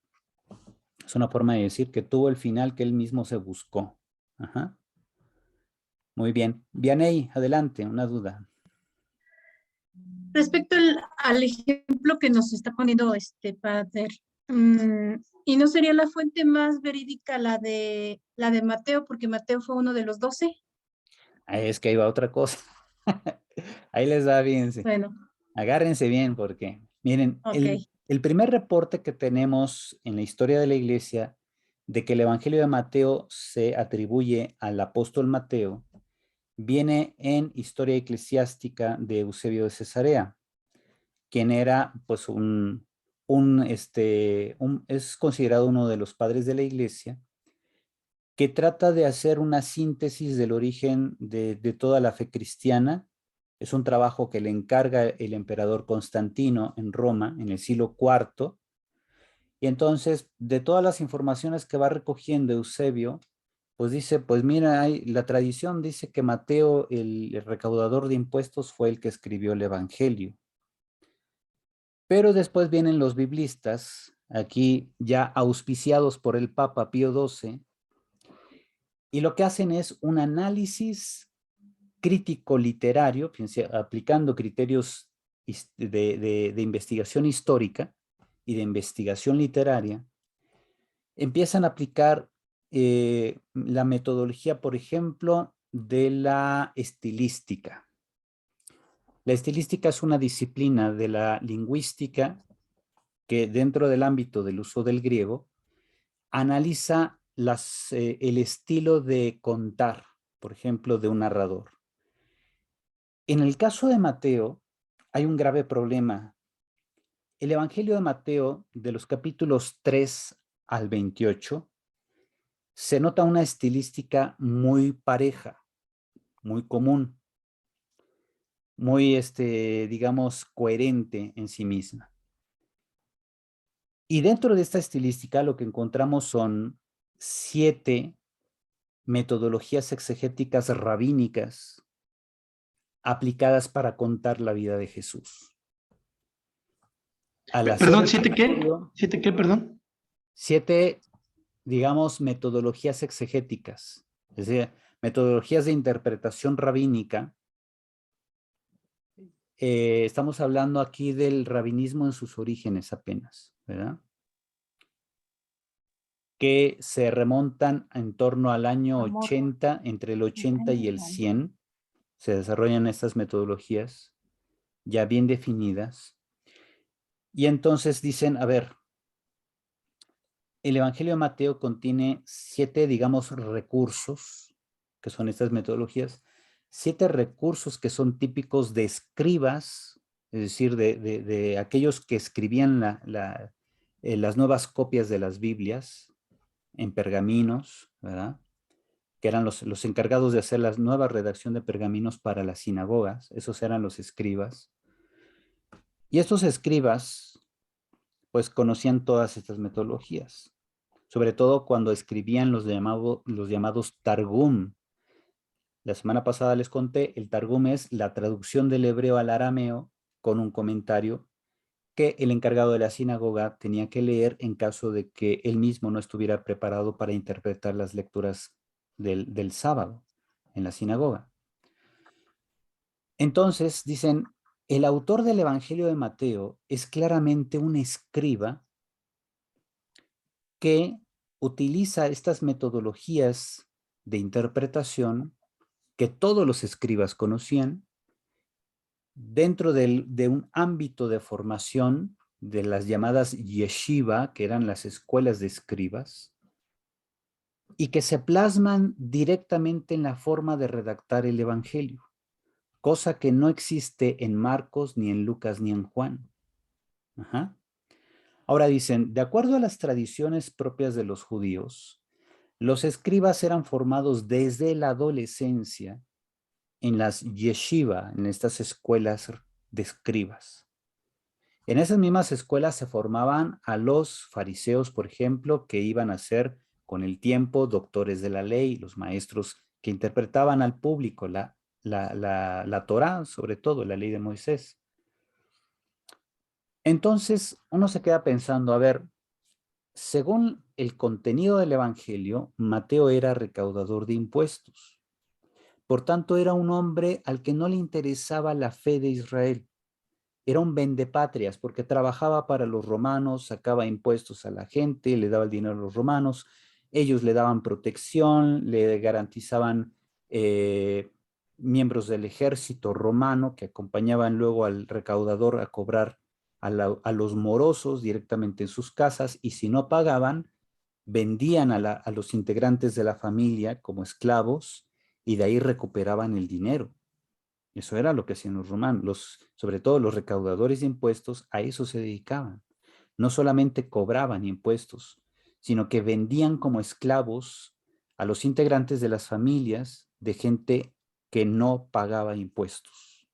Es una forma de decir que tuvo el final que él mismo se buscó. Ajá. Muy bien. Vianey, adelante, una duda. Respecto al ejemplo que nos está poniendo este Pater, ¿y no sería la fuente más verídica la de Mateo, porque Mateo fue uno de los 12? Es que ahí va otra cosa. Ahí les da bien. Bueno, Agárrense bien porque, miren, ok. el primer reporte que tenemos en la historia de la iglesia de que el Evangelio de Mateo se atribuye al apóstol Mateo viene en Historia Eclesiástica de Eusebio de Cesarea, quien era pues es considerado uno de los padres de la iglesia, que trata de hacer una síntesis del origen de toda la fe cristiana. Es un trabajo que le encarga el emperador Constantino en Roma en el siglo IV. Y entonces, de todas las informaciones que va recogiendo Eusebio, pues dice, pues mira, la tradición dice que Mateo, el recaudador de impuestos, fue el que escribió el Evangelio. Pero después vienen los biblistas, aquí ya auspiciados por el Papa Pío XII, y lo que hacen es un análisis crítico literario, aplicando criterios de investigación histórica y de investigación literaria, empiezan a aplicar la metodología, por ejemplo, de la estilística. La estilística es una disciplina de la lingüística que dentro del ámbito del uso del griego analiza el estilo de contar, por ejemplo, de un narrador. En el caso de Mateo, hay un grave problema. El Evangelio de Mateo, de los capítulos 3 al 28, se nota una estilística muy pareja, muy común, muy, digamos, coherente en sí misma. Y dentro de esta estilística lo que encontramos son 7 metodologías exegéticas rabínicas aplicadas para contar la vida de Jesús. Al hacer Perdón, el ¿7 qué? estudio, ¿7 qué, perdón? 7, digamos, metodologías exegéticas, es decir, metodologías de interpretación rabínica. Estamos hablando aquí del rabinismo en sus orígenes apenas, ¿verdad? Que se remontan en torno al año Amor. 80, entre el 80 y el 100, se desarrollan estas metodologías ya bien definidas. Y entonces dicen, a ver, el Evangelio de Mateo contiene 7, digamos, recursos, que son estas metodologías, 7 recursos que son típicos de escribas, es decir, de aquellos que escribían las nuevas copias de las Biblias en pergaminos, ¿verdad? Que eran los encargados de hacer la nueva redacción de pergaminos para las sinagogas, esos eran los escribas. Y estos escribas, pues conocían todas estas metodologías, sobre todo cuando escribían los llamados Targum. La semana pasada les conté, el Targum es la traducción del hebreo al arameo con un comentario que el encargado de la sinagoga tenía que leer en caso de que él mismo no estuviera preparado para interpretar las lecturas del sábado en la sinagoga. Entonces, dicen, el autor del Evangelio de Mateo es claramente un escriba que utiliza estas metodologías de interpretación que todos los escribas conocían dentro de un ámbito de formación de las llamadas yeshiva, que eran las escuelas de escribas, y que se plasman directamente en la forma de redactar el Evangelio, cosa que no existe en Marcos, ni en Lucas, ni en Juan. Ajá. Ahora dicen, de acuerdo a las tradiciones propias de los judíos, los escribas eran formados desde la adolescencia en las yeshiva, en estas escuelas de escribas. En esas mismas escuelas se formaban a los fariseos, por ejemplo, que iban a ser con el tiempo doctores de la ley, los maestros que interpretaban al público la Torá, sobre todo la ley de Moisés. Entonces uno se queda pensando, a ver, según el contenido del Evangelio, Mateo era recaudador de impuestos. Por tanto, era un hombre al que no le interesaba la fe de Israel. Era un vendepatrias porque trabajaba para los romanos, sacaba impuestos a la gente, le daba el dinero a los romanos, ellos le daban protección, le garantizaban miembros del ejército romano que acompañaban luego al recaudador a cobrar a los morosos directamente en sus casas, y si no pagaban, vendían a los integrantes de la familia como esclavos y de ahí recuperaban el dinero. Eso era lo que hacían los romanos, sobre todo los recaudadores de impuestos, a eso se dedicaban. No solamente cobraban impuestos, sino que vendían como esclavos a los integrantes de las familias de gente que no pagaba impuestos.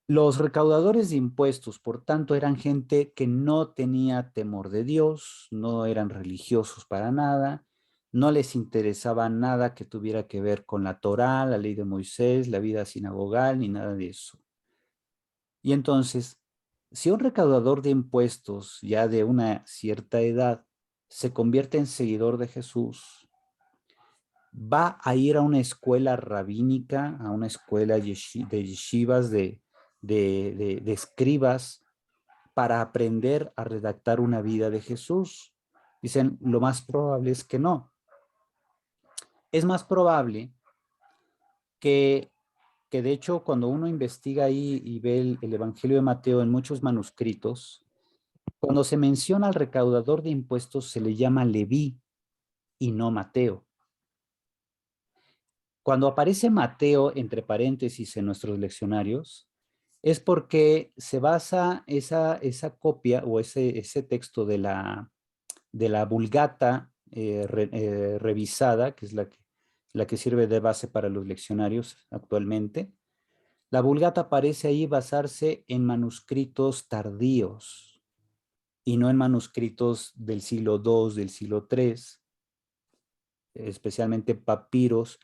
Los recaudadores de impuestos, por tanto, eran gente que no tenía temor de Dios, no eran religiosos para nada, no les interesaba nada que tuviera que ver con la Torá, la ley de Moisés, la vida sinagogal, ni nada de eso. Y entonces, si un recaudador de impuestos ya de una cierta edad se convierte en seguidor de Jesús, va a ir a una escuela rabínica, a una escuela de yeshivas, de escribas, para aprender a redactar una vida de Jesús. Dicen, lo más probable es que no. Es más probable que de hecho cuando uno investiga ahí y ve el Evangelio de Mateo en muchos manuscritos, cuando se menciona al recaudador de impuestos se le llama Leví y no Mateo. Cuando aparece Mateo entre paréntesis en nuestros leccionarios, es porque se basa esa copia o ese texto de la Vulgata revisada, que es la que sirve de base para los leccionarios actualmente. La Vulgata parece ahí basarse en manuscritos tardíos, y no en manuscritos del siglo II, del siglo III, especialmente papiros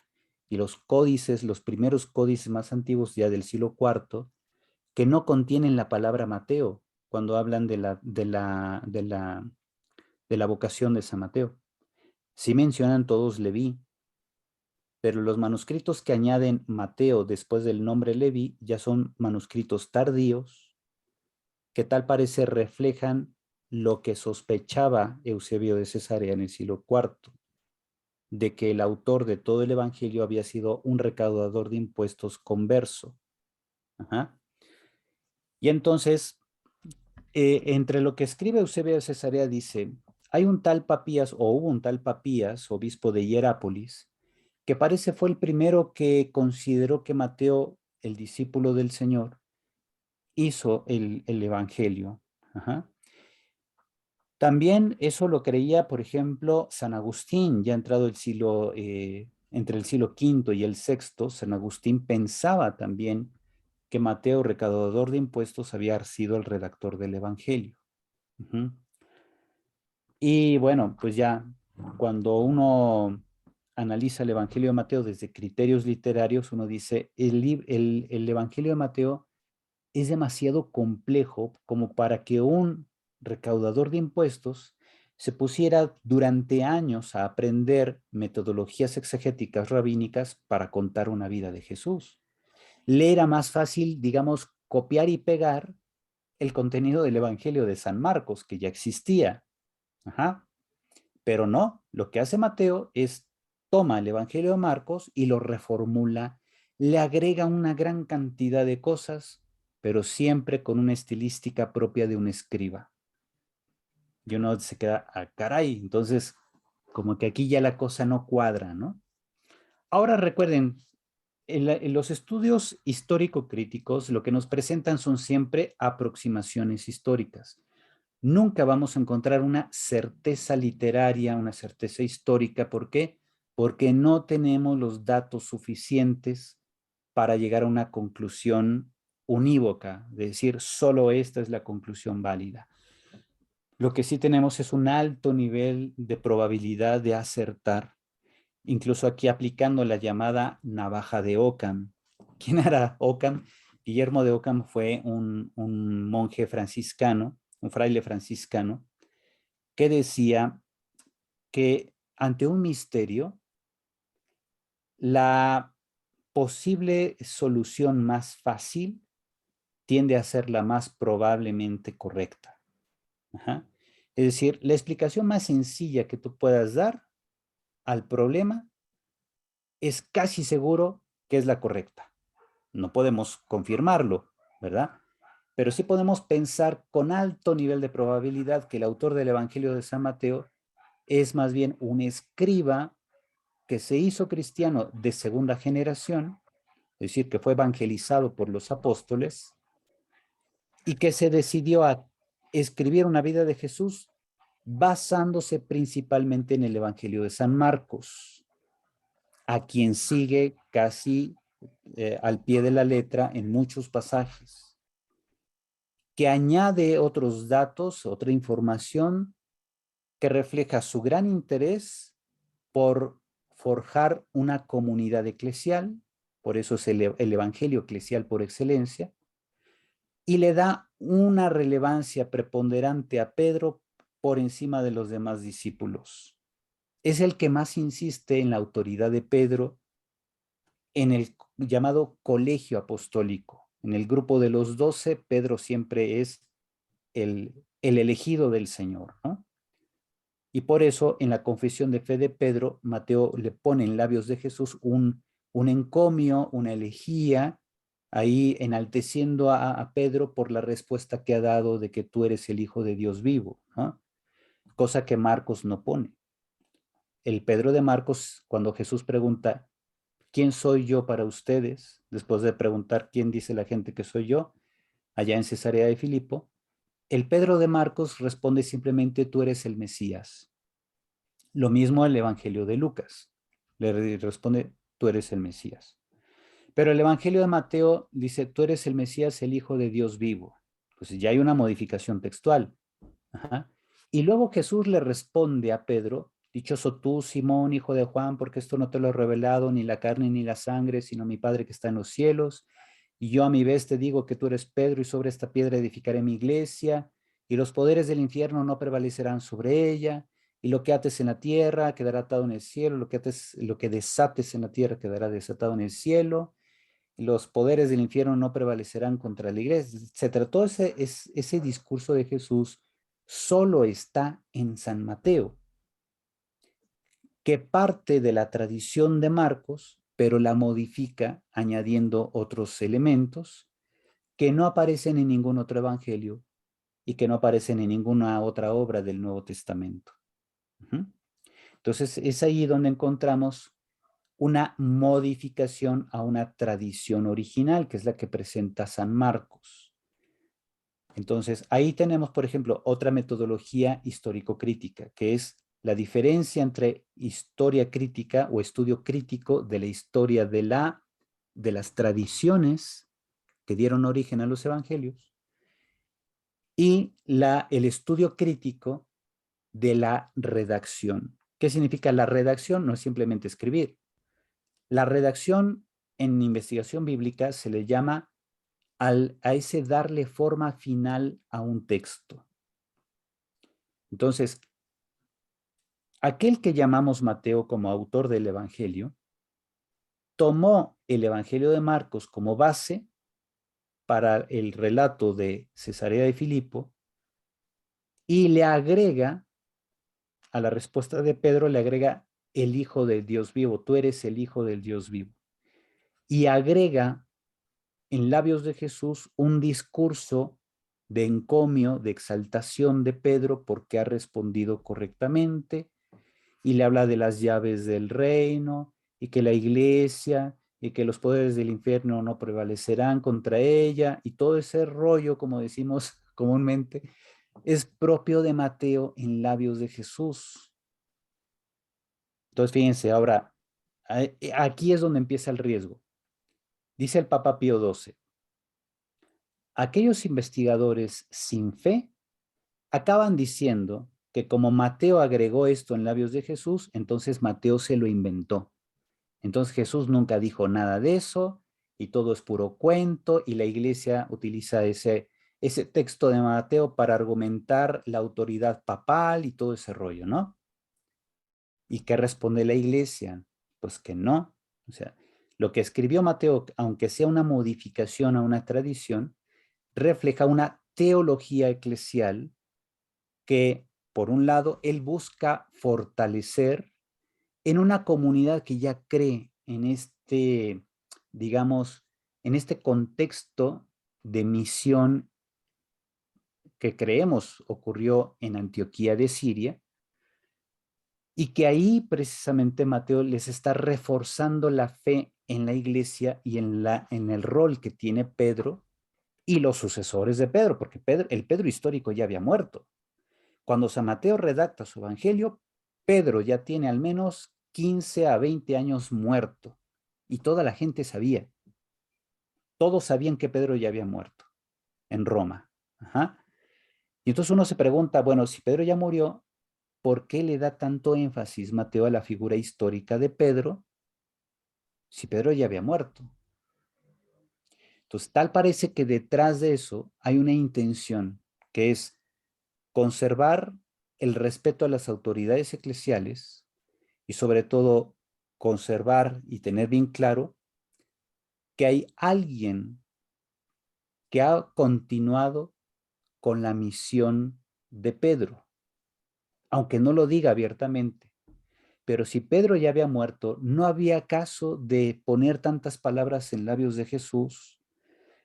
y los códices, los primeros códices más antiguos ya del siglo IV, que no contienen la palabra Mateo cuando hablan de la vocación de San Mateo. Sí mencionan todos Leví, pero los manuscritos que añaden Mateo después del nombre Leví ya son manuscritos tardíos que tal parece reflejan lo que sospechaba Eusebio de Cesarea en el siglo IV, de que el autor de todo el evangelio había sido un recaudador de impuestos converso. Ajá. Y entonces, entre lo que escribe Eusebio de Cesarea dice, hay un tal Papías, o hubo un tal Papías, obispo de Hierápolis, que parece fue el primero que consideró que Mateo, el discípulo del Señor, hizo el evangelio. Ajá. También eso lo creía, por ejemplo, San Agustín, ya entrado el siglo, entre el siglo V y el VI, San Agustín pensaba también que Mateo, recaudador de impuestos, había sido el redactor del Evangelio. Uh-huh. Y bueno, pues ya cuando uno analiza el Evangelio de Mateo desde criterios literarios, uno dice, el Evangelio de Mateo es demasiado complejo como para que un recaudador de impuestos se pusiera durante años a aprender metodologías exegéticas rabínicas para contar una vida de Jesús. Le era más fácil, digamos, copiar y pegar el contenido del Evangelio de San Marcos, que ya existía. Ajá. Pero no, lo que hace Mateo es toma el Evangelio de Marcos y lo reformula, le agrega una gran cantidad de cosas, pero siempre con una estilística propia de un escriba. Y uno se queda, ah, caray, entonces como que aquí ya la cosa no cuadra, ¿no? Ahora recuerden, en los estudios histórico-críticos lo que nos presentan son siempre aproximaciones históricas. Nunca vamos a encontrar una certeza literaria, una certeza histórica. ¿Por qué? Porque no tenemos los datos suficientes para llegar a una conclusión unívoca, de decir, solo esta es la conclusión válida. Lo que sí tenemos es un alto nivel de probabilidad de acertar, incluso aquí aplicando la llamada navaja de Ockham. ¿Quién era Ockham? Guillermo de Ockham fue un monje franciscano, un fraile franciscano, que decía que ante un misterio, la posible solución más fácil tiende a ser la más probablemente correcta. Ajá. Es decir, la explicación más sencilla que tú puedas dar al problema es casi seguro que es la correcta. No podemos confirmarlo, ¿verdad? Pero sí podemos pensar con alto nivel de probabilidad que el autor del Evangelio de San Mateo es más bien un escriba que se hizo cristiano de segunda generación, es decir, que fue evangelizado por los apóstoles y que se decidió a escribir una vida de Jesús basándose principalmente en el Evangelio de San Marcos, a quien sigue casi al pie de la letra en muchos pasajes, que añade otros datos, otra información que refleja su gran interés por forjar una comunidad eclesial, por eso es el evangelio eclesial por excelencia, y le da una relevancia preponderante a Pedro por encima de los demás discípulos. Es el que más insiste en la autoridad de Pedro en el llamado colegio apostólico. En el grupo de los 12, Pedro siempre es el elegido del Señor, ¿no? Y por eso en la confesión de fe de Pedro, Mateo le pone en labios de Jesús un encomio, una elegía, ahí enalteciendo a Pedro por la respuesta que ha dado de que tú eres el Hijo de Dios vivo, ¿no? Cosa que Marcos no pone. El Pedro de Marcos, cuando Jesús pregunta, ¿quién soy yo para ustedes? Después de preguntar quién dice la gente que soy yo, allá en Cesarea de Filipo, el Pedro de Marcos responde simplemente, tú eres el Mesías. Lo mismo el Evangelio de Lucas. Le responde, tú eres el Mesías. Pero el Evangelio de Mateo dice, tú eres el Mesías, el Hijo de Dios vivo. Pues ya hay una modificación textual. Ajá. Y luego Jesús le responde a Pedro, dichoso tú, Simón, hijo de Juan, porque esto no te lo he revelado ni la carne ni la sangre, sino mi Padre que está en los cielos. Y yo a mi vez te digo que tú eres Pedro y sobre esta piedra edificaré mi iglesia y los poderes del infierno no prevalecerán sobre ella. Y lo que ates en la tierra quedará atado en el cielo, lo que desates en la tierra quedará desatado en el cielo. Los poderes del infierno no prevalecerán contra la iglesia, etcétera. Todo ese discurso de Jesús solo está en San Mateo, que parte de la tradición de Marcos, pero la modifica añadiendo otros elementos que no aparecen en ningún otro evangelio y que no aparecen en ninguna otra obra del Nuevo Testamento. Entonces, es ahí donde encontramos una modificación a una tradición original, que es la que presenta San Marcos. Entonces, ahí tenemos, por ejemplo, otra metodología histórico-crítica, que es la diferencia entre historia crítica o estudio crítico de la historia de las tradiciones que dieron origen a los evangelios y el estudio crítico de la redacción. ¿Qué significa la redacción? No es simplemente escribir. La redacción en investigación bíblica se le llama a ese darle forma final a un texto. Entonces, aquel que llamamos Mateo como autor del Evangelio, tomó el Evangelio de Marcos como base para el relato de Cesarea de Filipo y le agrega, a la respuesta de Pedro, le agrega el Hijo del Dios vivo, tú eres el Hijo del Dios vivo. Y agrega en labios de Jesús un discurso de encomio, de exaltación de Pedro porque ha respondido correctamente y le habla de las llaves del reino y que la iglesia y que los poderes del infierno no prevalecerán contra ella y todo ese rollo, como decimos comúnmente, es propio de Mateo en labios de Jesús. Entonces, fíjense, ahora, aquí es donde empieza el riesgo. Dice el Papa Pío XII, aquellos investigadores sin fe acaban diciendo que como Mateo agregó esto en labios de Jesús, entonces Mateo se lo inventó. Entonces Jesús nunca dijo nada de eso y todo es puro cuento y la iglesia utiliza ese texto de Mateo para argumentar la autoridad papal y todo ese rollo, ¿no? ¿Y qué responde la iglesia? Pues que no. O sea, lo que escribió Mateo, aunque sea una modificación a una tradición, refleja una teología eclesial que, por un lado, él busca fortalecer en una comunidad que ya cree en digamos, en este contexto de misión que creemos ocurrió en Antioquía de Siria, y que ahí precisamente Mateo les está reforzando la fe en la iglesia y en el rol que tiene Pedro y los sucesores de Pedro, porque el Pedro histórico ya había muerto. Cuando San Mateo redacta su evangelio, Pedro ya tiene al menos 15 a 20 años muerto y toda la gente sabía. Todos sabían que Pedro ya había muerto en Roma. Ajá. Y entonces uno se pregunta, bueno, si Pedro ya murió, ¿por qué le da tanto énfasis Mateo a la figura histórica de Pedro si Pedro ya había muerto? Entonces, tal parece que detrás de eso hay una intención que es conservar el respeto a las autoridades eclesiales y sobre todo conservar y tener bien claro que hay alguien que ha continuado con la misión de Pedro, aunque no lo diga abiertamente. Pero si Pedro ya había muerto, no había caso de poner tantas palabras en labios de Jesús,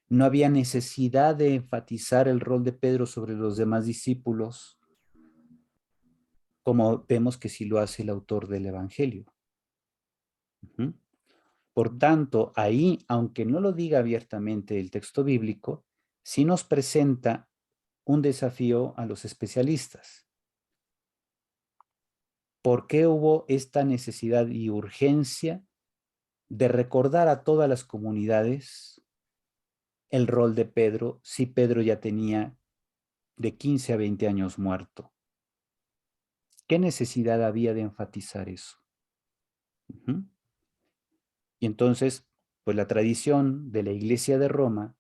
no había necesidad de enfatizar el rol de Pedro sobre los demás discípulos, como vemos que sí lo hace el autor del Evangelio. Por tanto, ahí, aunque no lo diga abiertamente el texto bíblico, sí nos presenta un desafío a los especialistas. ¿Por qué hubo esta necesidad y urgencia de recordar a todas las comunidades el rol de Pedro si Pedro ya tenía de 15 a 20 años muerto. ¿Qué necesidad había de enfatizar eso? Y entonces, pues la tradición de la Iglesia de Roma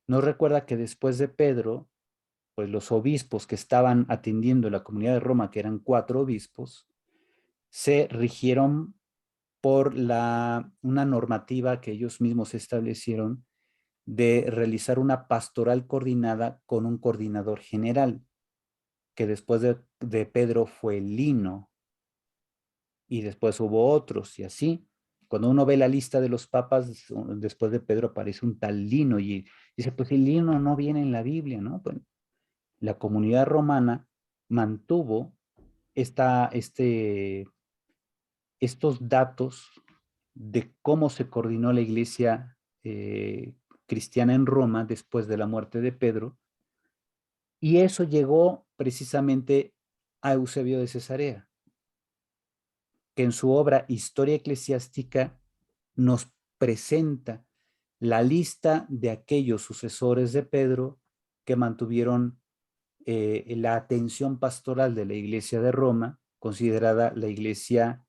nos recuerda que después de Pedro, pues los obispos que estaban atendiendo la comunidad de Roma, que eran 4 obispos, se rigieron por una normativa que ellos mismos establecieron de realizar una pastoral coordinada con un coordinador general, que después de Pedro fue Lino, y después hubo otros, y así. Cuando uno ve la lista de los papas, después de Pedro aparece un tal Lino, y dice, pues el Lino no viene en la Biblia, ¿no? Pues la comunidad romana mantuvo estos datos de cómo se coordinó la iglesia cristiana en Roma después de la muerte de Pedro, y eso llegó precisamente a Eusebio de Cesarea, que en su obra Historia Eclesiástica nos presenta la lista de aquellos sucesores de Pedro que mantuvieron la atención pastoral de la iglesia de Roma, considerada la iglesia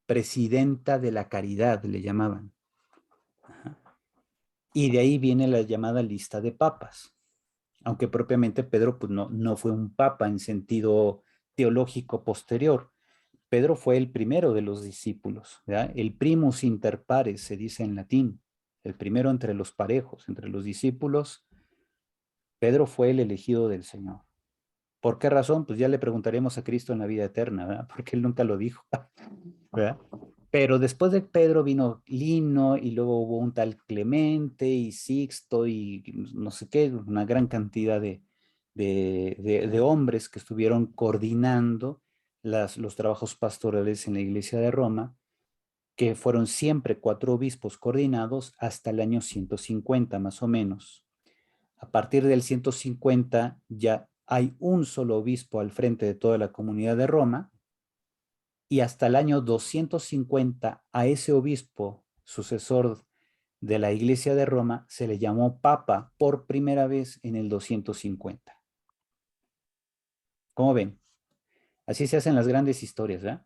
presidenta de la caridad, le llamaban. Y de ahí viene la llamada lista de papas, aunque propiamente Pedro pues, no fue un papa en sentido teológico posterior. Pedro fue el primero de los discípulos, ¿verdad? El primus inter pares se dice en latín, el primero entre los parejos, entre los discípulos. Pedro fue el elegido del Señor. ¿Por qué razón? Pues ya le preguntaremos a Cristo en la vida eterna, ¿verdad? Porque él nunca lo dijo, ¿verdad? Pero después de Pedro vino Lino y luego hubo un tal Clemente y Sixto y no sé qué, una gran cantidad de hombres que estuvieron coordinando los trabajos pastorales en la iglesia de Roma, que fueron siempre 4 obispos coordinados hasta el año 150 más o menos. A partir del 150 ya hay un solo obispo al frente de toda la comunidad de Roma, y hasta el año 250 a ese obispo sucesor de la iglesia de Roma se le llamó papa por primera vez en el 250. ¿Cómo ven? Así se hacen las grandes historias, ¿verdad?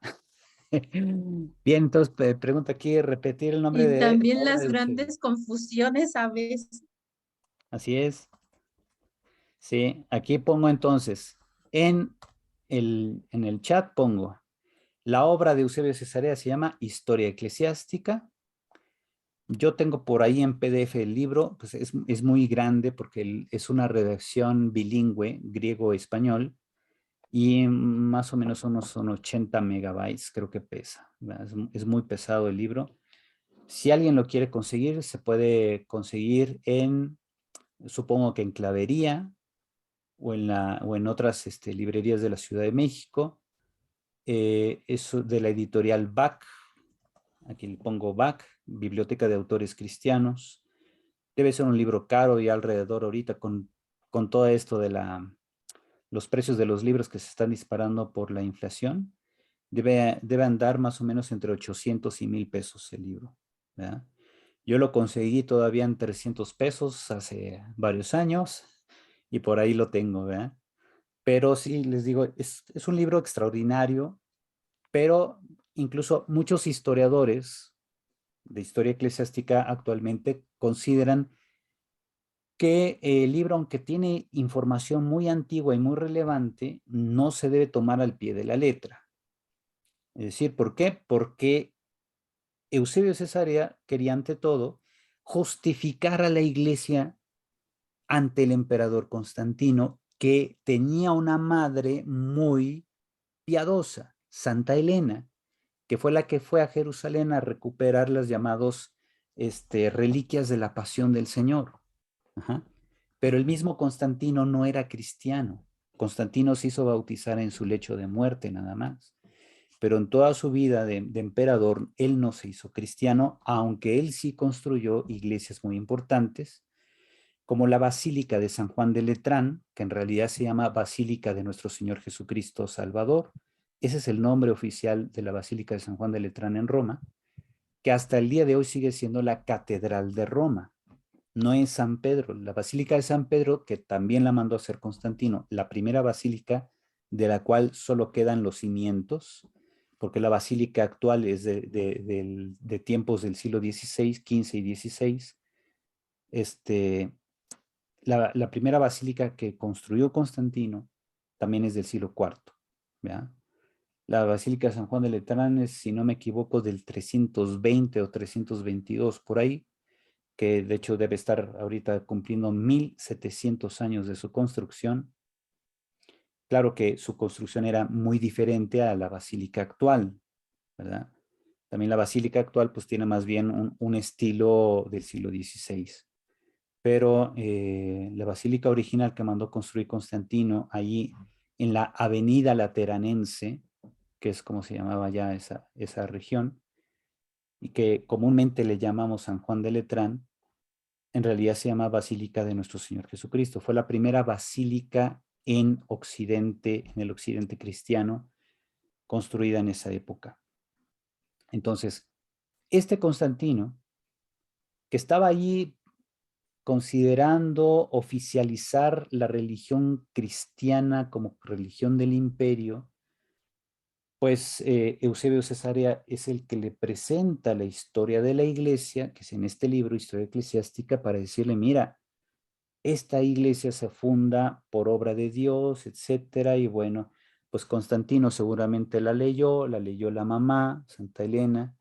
Bien, entonces pregunta aquí, repetir el nombre Y de la también obra las de Eusebio. grandes confusiones a veces. Así es. Sí, aquí pongo entonces, en el chat pongo, la obra de Eusebio de Cesarea se llama Historia Eclesiástica. Yo tengo por ahí en PDF el libro, pues es muy grande porque es una redacción bilingüe, griego-español, y más o menos son 80 megabytes, creo que pesa. Es muy pesado el libro. Si alguien lo quiere conseguir, se puede conseguir supongo que en Clavería o en otras librerías de la Ciudad de México. Es de la editorial BAC. Aquí le pongo BAC, Biblioteca de Autores Cristianos. Debe ser un libro caro y alrededor ahorita con todo esto de los precios de los libros que se están disparando por la inflación. Debe andar más o menos entre 800 y 1000 pesos el libro, ¿verdad? Yo lo conseguí todavía en 300 pesos hace varios años y por ahí lo tengo, ¿verdad? Pero sí, les digo, es un libro extraordinario, pero incluso muchos historiadores de historia eclesiástica actualmente consideran que el libro, aunque tiene información muy antigua y muy relevante, no se debe tomar al pie de la letra. Es decir, ¿por qué? Porque Eusebio de Cesarea quería ante todo justificar a la iglesia ante el emperador Constantino, que tenía una madre muy piadosa, Santa Elena, que fue la que fue a Jerusalén a recuperar las llamadas reliquias de la pasión del Señor. Ajá. Pero el mismo Constantino no era cristiano. Constantino se hizo bautizar en su lecho de muerte nada más. Pero en toda su vida de emperador, él no se hizo cristiano, aunque él sí construyó iglesias muy importantes, como la Basílica de San Juan de Letrán, que en realidad se llama Basílica de Nuestro Señor Jesucristo Salvador. Ese es el nombre oficial de la Basílica de San Juan de Letrán en Roma, que hasta el día de hoy sigue siendo la Catedral de Roma. no es San Pedro. La Basílica de San Pedro, que también la mandó a hacer Constantino, la primera basílica de la cual solo quedan los cimientos, porque la basílica actual es de tiempos del siglo XVI, XV y XVI. La primera basílica que construyó Constantino también es del siglo IV. ¿Ya? La Basílica de San Juan de Letrán es, si no me equivoco, del 320 o 322, por ahí, que de hecho debe estar ahorita cumpliendo 1700 años de su construcción. Claro que su construcción era muy diferente a la basílica actual, ¿verdad? También la basílica actual pues tiene más bien un estilo del siglo XVI. Pero la basílica original que mandó construir Constantino, ahí en la avenida Lateranense, que es como se llamaba ya esa región, y que comúnmente le llamamos San Juan de Letrán, en realidad se llama Basílica de Nuestro Señor Jesucristo. Fue la primera basílica en Occidente, en el Occidente cristiano, construida en esa época. Entonces, este Constantino, que estaba allí considerando oficializar la religión cristiana como religión del imperio, pues Eusebio Cesarea es el que le presenta la historia de la iglesia, que es en este libro, Historia Eclesiástica, para decirle, mira, esta iglesia se funda por obra de Dios, etcétera, y bueno, pues Constantino seguramente la leyó la mamá, Santa Elena,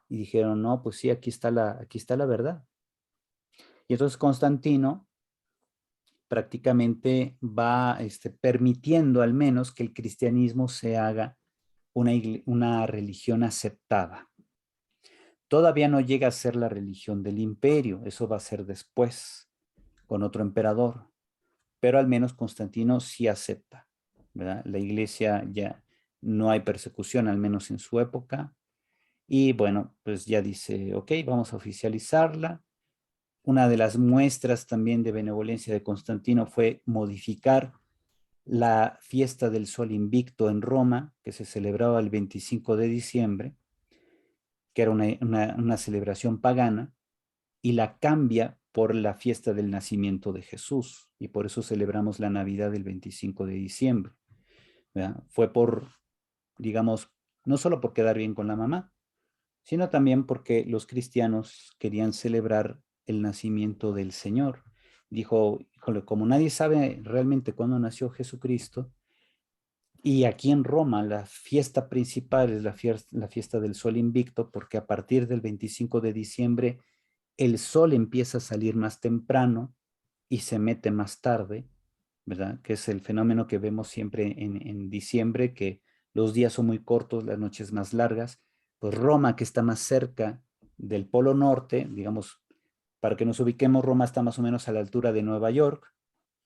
y dijeron, no, pues sí, aquí está la verdad. Y entonces Constantino prácticamente va permitiendo al menos que el cristianismo se haga una religión aceptada. Todavía no llega a ser la religión del imperio, eso va a ser después, con otro emperador, pero al menos Constantino sí acepta, ¿verdad? La iglesia ya no hay persecución, al menos en su época, y bueno, pues ya dice, ok, vamos a oficializarla. Una de las muestras también de benevolencia de Constantino fue modificar la fiesta del Sol Invicto en Roma, que se celebraba el 25 de diciembre, que era una celebración pagana, y la cambia por la fiesta del nacimiento de Jesús, y por eso celebramos la Navidad del 25 de diciembre. ¿Verdad? Fue por, digamos, no solo por quedar bien con la mamá, sino también porque los cristianos querían celebrar el nacimiento del Señor. Dijo, híjole, como nadie sabe realmente cuándo nació Jesucristo, y aquí en Roma la fiesta principal es la fiesta del Sol Invicto, porque a partir del 25 de diciembre el sol empieza a salir más temprano y se mete más tarde, ¿verdad? Que es el fenómeno que vemos siempre en diciembre, que los días son muy cortos, las noches más largas. Pues Roma, que está más cerca del Polo Norte, digamos, para que nos ubiquemos, Roma está más o menos a la altura de Nueva York,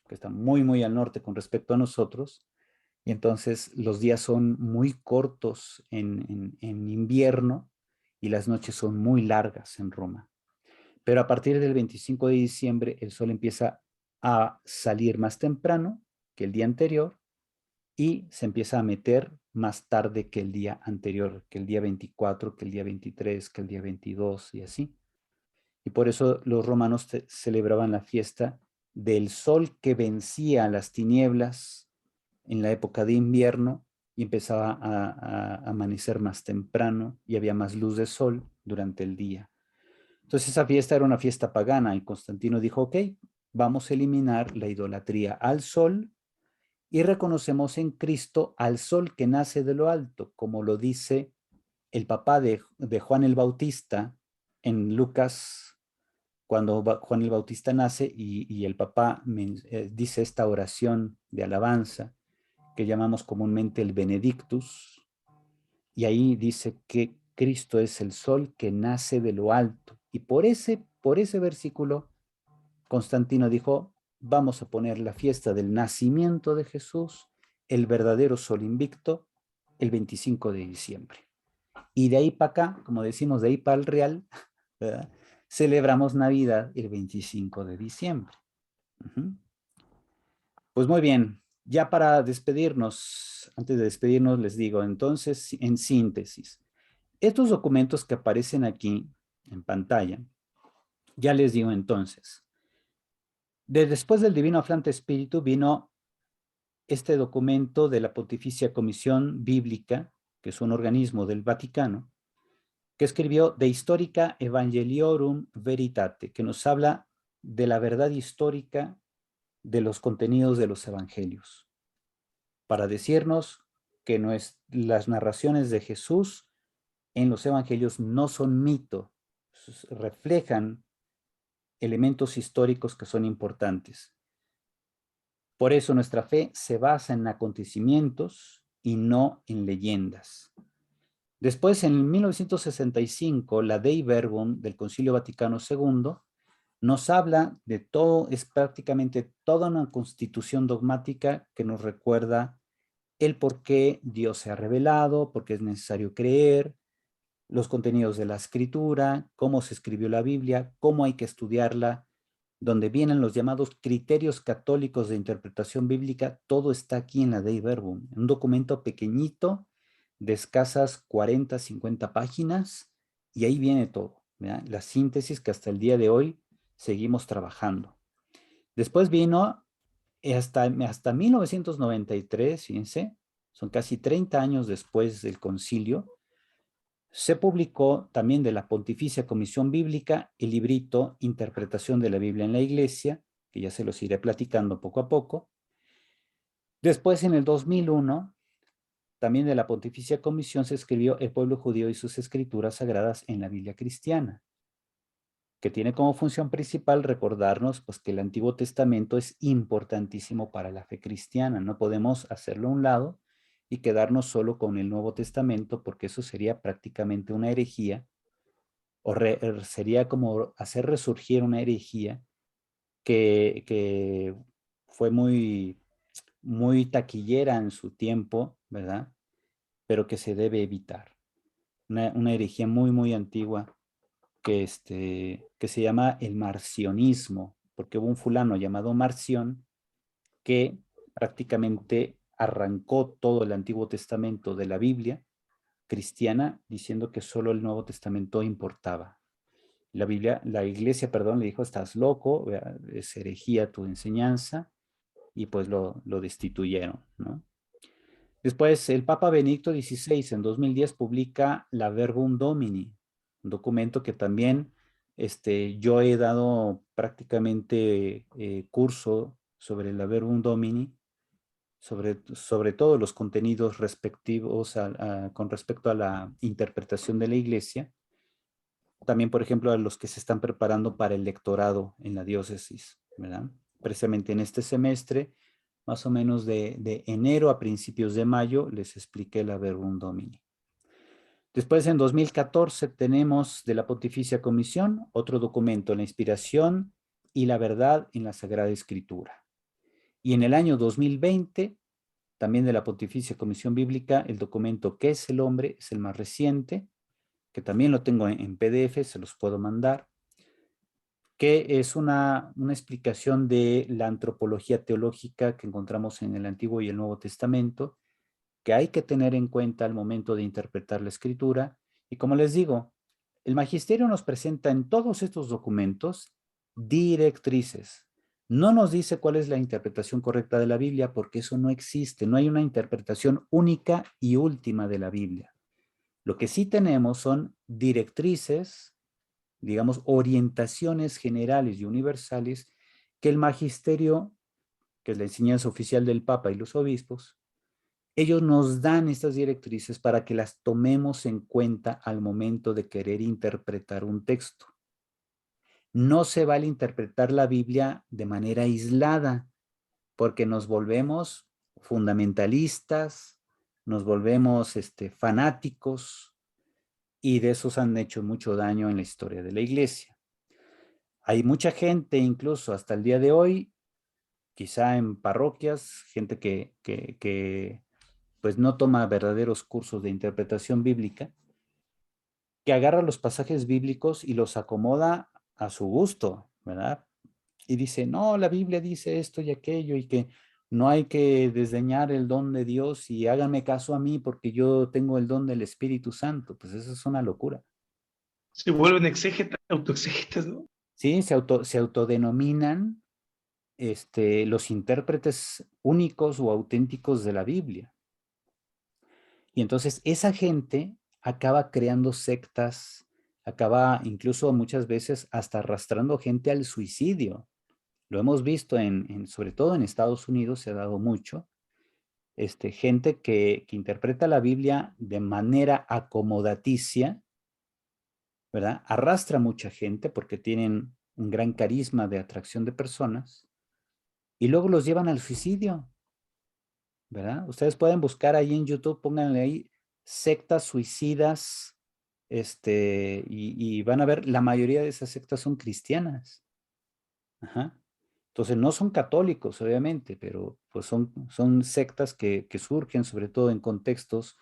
que está muy, muy al norte con respecto a nosotros, y entonces los días son muy cortos en invierno y las noches son muy largas en Roma. Pero a partir del 25 de diciembre el sol empieza a salir más temprano que el día anterior y se empieza a meter más tarde que el día anterior, que el día 24, que el día 23, que el día 22 y así. Y por eso los romanos celebraban la fiesta del sol que vencía las tinieblas en la época de invierno y empezaba a amanecer más temprano y había más luz de sol durante el día. Entonces esa fiesta era una fiesta pagana y Constantino dijo, ok, vamos a eliminar la idolatría al sol y reconocemos en Cristo al sol que nace de lo alto, como lo dice el papá de Juan el Bautista en Lucas, cuando Juan el Bautista nace y el papá dice esta oración de alabanza que llamamos comúnmente el Benedictus, y ahí dice que Cristo es el sol que nace de lo alto. Y por ese versículo, Constantino dijo, vamos a poner la fiesta del nacimiento de Jesús, el verdadero sol invicto, el 25 de diciembre. Y de ahí para acá, como decimos, de ahí para el Real, ¿verdad? Celebramos Navidad el 25 de diciembre. Pues muy bien, ya para despedirnos, antes de despedirnos les digo, entonces, en síntesis, estos documentos que aparecen aquí en pantalla Ya les digo entonces. Después del Divino Aflante Espíritu vino este documento de la Pontificia Comisión Bíblica, que es un organismo del Vaticano, que escribió De Historica Evangeliorum Veritate, que nos habla de la verdad histórica de los contenidos de los evangelios, para decirnos que las narraciones de Jesús en los evangelios no son mito, reflejan elementos históricos que son importantes. Por eso nuestra fe se basa en acontecimientos y no en leyendas. Después, en 1965, la Dei Verbum del Concilio Vaticano II nos habla de todo, es prácticamente toda una constitución dogmática que nos recuerda el por qué Dios se ha revelado, por qué es necesario creer, los contenidos de la escritura, cómo se escribió la Biblia, cómo hay que estudiarla, donde vienen los llamados criterios católicos de interpretación bíblica. Todo está aquí en la Dei Verbum, un documento pequeñito de escasas 40, 50 páginas, y ahí viene todo, ¿verdad? La síntesis que hasta el día de hoy seguimos trabajando. Después vino hasta 1993, fíjense, son casi 30 años después del concilio, se publicó también de la Pontificia Comisión Bíblica el librito Interpretación de la Biblia en la Iglesia, que ya se los iré platicando poco a poco. Después, en el 2001, también de la Pontificia Comisión se escribió El pueblo judío y sus escrituras sagradas en la Biblia cristiana, que tiene como función principal recordarnos pues, que el Antiguo Testamento es importantísimo para la fe cristiana. No podemos hacerlo a un lado y quedarnos solo con el Nuevo Testamento, porque eso sería prácticamente una herejía, o sería como hacer resurgir una herejía que fue muy taquillera en su tiempo, ¿verdad? Pero que se debe evitar. Una herejía muy antigua que se llama el marcionismo, porque hubo un fulano llamado Marción que prácticamente arrancó todo el Antiguo Testamento de la Biblia cristiana, diciendo que solo el Nuevo Testamento importaba. La iglesia, perdón, le dijo: estás loco, es herejía tu enseñanza, y pues lo destituyeron, ¿no? Después, el Papa Benedicto XVI en 2010 publica La Verbum Domini, un documento que también yo he dado prácticamente curso sobre la Verbum Domini, sobre todo los contenidos respectivos con respecto a la interpretación de la Iglesia. También, por ejemplo, a los que se están preparando para el lectorado en la diócesis, ¿verdad? Precisamente en este semestre, más o menos de enero a principios de mayo, les expliqué la Verbum Domini. Después, en 2014, tenemos de la Pontificia Comisión otro documento, La inspiración y la verdad en la Sagrada Escritura. Y en el año 2020, también de la Pontificia Comisión Bíblica, el documento ¿Qué es el hombre? Es el más reciente, que también lo tengo en PDF, se los puedo mandar, que es una explicación de la antropología teológica que encontramos en el Antiguo y el Nuevo Testamento, que hay que tener en cuenta al momento de interpretar la Escritura. Y como les digo, el Magisterio nos presenta en todos estos documentos directrices. No nos dice cuál es la interpretación correcta de la Biblia, porque eso no existe. No hay una interpretación única y última de la Biblia. Lo que sí tenemos son directrices, digamos, orientaciones generales y universales que el magisterio, que es la enseñanza oficial del Papa y los obispos, ellos nos dan estas directrices para que las tomemos en cuenta al momento de querer interpretar un texto. No se vale interpretar la Biblia de manera aislada, porque nos volvemos fundamentalistas, nos volvemos fanáticos, y de esos han hecho mucho daño en la historia de la iglesia. Hay mucha gente, incluso hasta el día de hoy, quizá en parroquias, gente que pues no toma verdaderos cursos de interpretación bíblica, que agarra los pasajes bíblicos y los acomoda a su gusto, ¿verdad? Y dice: no, la Biblia dice esto y aquello, y que no hay que desdeñar el don de Dios, y háganme caso a mí porque yo tengo el don del Espíritu Santo. Pues eso es una locura. Se vuelven exégetas, autoexégetas, ¿no? ¿sí? Se autodenominan los intérpretes únicos o auténticos de la Biblia. Y entonces esa gente acaba creando sectas, acaba incluso muchas veces hasta arrastrando gente al suicidio. Lo hemos visto sobre todo en Estados Unidos, se ha dado mucho. Gente que interpreta la Biblia de manera acomodaticia, ¿verdad? Arrastra mucha gente porque tienen un gran carisma de atracción de personas y luego los llevan al suicidio, ¿verdad? Ustedes pueden buscar ahí en YouTube, pónganle ahí sectas suicidas, y van a ver, la mayoría de esas sectas son cristianas. Ajá. Entonces no son católicos, obviamente, pero pues son sectas que surgen sobre todo en contextos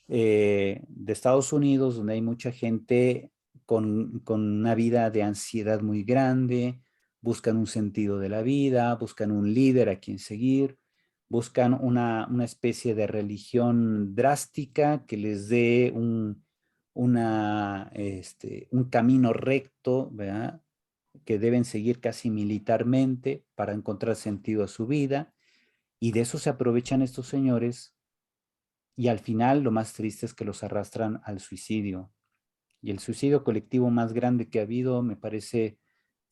de Estados Unidos, donde hay mucha gente con una vida de ansiedad muy grande, buscan un sentido de la vida, buscan un líder a quien seguir, buscan una especie de religión drástica que les dé un camino recto, ¿verdad? Que deben seguir casi militarmente para encontrar sentido a su vida, y de eso se aprovechan estos señores, y al final lo más triste es que los arrastran al suicidio. Y el suicidio colectivo más grande que ha habido, me parece,